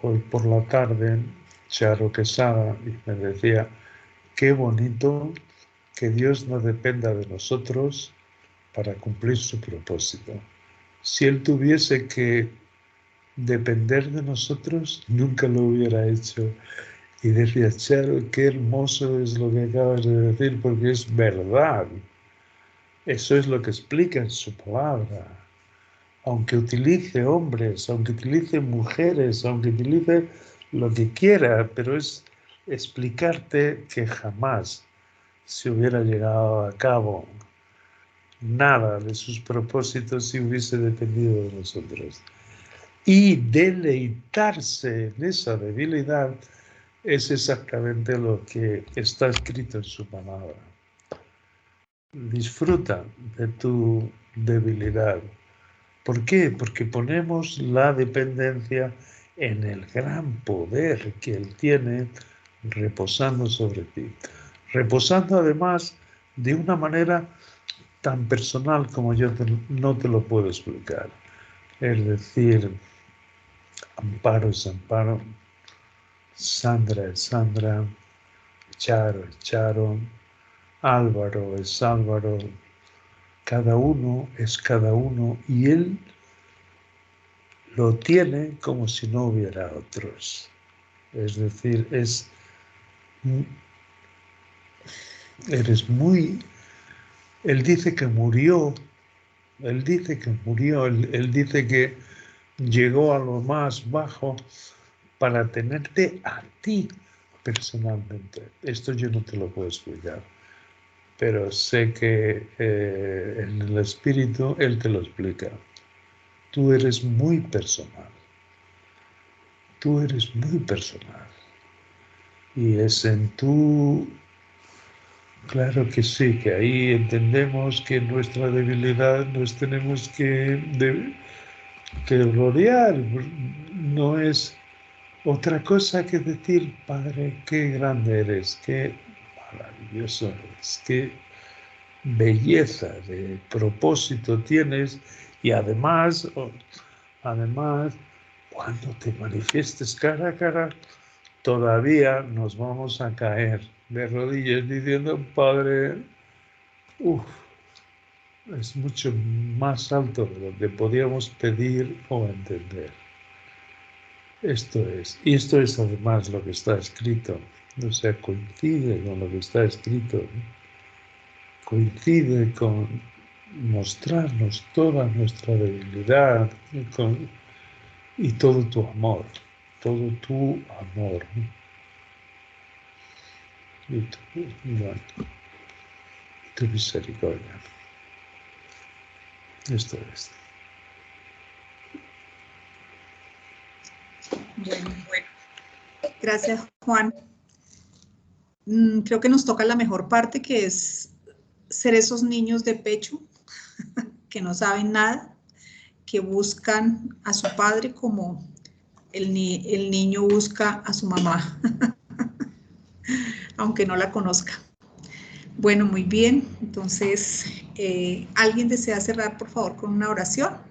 hoy por la tarde, Charo Quesada, y me decía, qué bonito que Dios no dependa de nosotros para cumplir su propósito. Si Él tuviese que depender de nosotros, nunca lo hubiera hecho. Y decía, Charo, qué hermoso es lo que acabas de decir, porque es verdad. Eso es lo que explica en su palabra. Aunque utilice hombres, aunque utilice mujeres, aunque utilice lo que quiera, pero es explicarte que jamás se hubiera llegado a cabo nada de sus propósitos si hubiese dependido de nosotros. Y deleitarse en esa debilidad es exactamente lo que está escrito en su palabra. Disfruta de tu debilidad. ¿Por qué? Porque ponemos la dependencia en el gran poder que Él tiene reposando sobre ti. Reposando además de una manera tan personal como yo no te lo puedo explicar. Es decir, Amparo es Amparo, Sandra es Sandra, Charo es Charo, Álvaro es Álvaro, cada uno es cada uno y Él lo tiene como si no hubiera otros. Es decir, eres muy... Él dice que murió, Él dice que llegó a lo más bajo para tenerte a ti personalmente. Esto yo no te lo puedo explicar, pero sé que en el espíritu Él te lo explica. Tú eres muy personal. Tú eres muy personal. Y es en tu... Claro que sí, que ahí entendemos que en nuestra debilidad nos tenemos que gloriar. No es otra cosa que decir, Padre, qué grande eres, qué maravilloso eres, qué belleza de propósito tienes y además, cuando te manifiestes cara a cara, todavía nos vamos a caer de rodillas diciendo, Padre, es mucho más alto de lo que podíamos pedir o entender. Esto es, y esto es además lo que está escrito, o sea, coincide con lo que está escrito, ¿no? Coincide con mostrarnos toda nuestra debilidad y todo tu amor, ¿no? Y tu misericordia. Esto es. Bueno, gracias, Juan. Creo que nos toca la mejor parte, que es ser esos niños de pecho que no saben nada, que buscan a su padre como el niño busca a su mamá, aunque no la conozca. Bueno, muy bien. Entonces, ¿alguien desea cerrar, por favor, con una oración?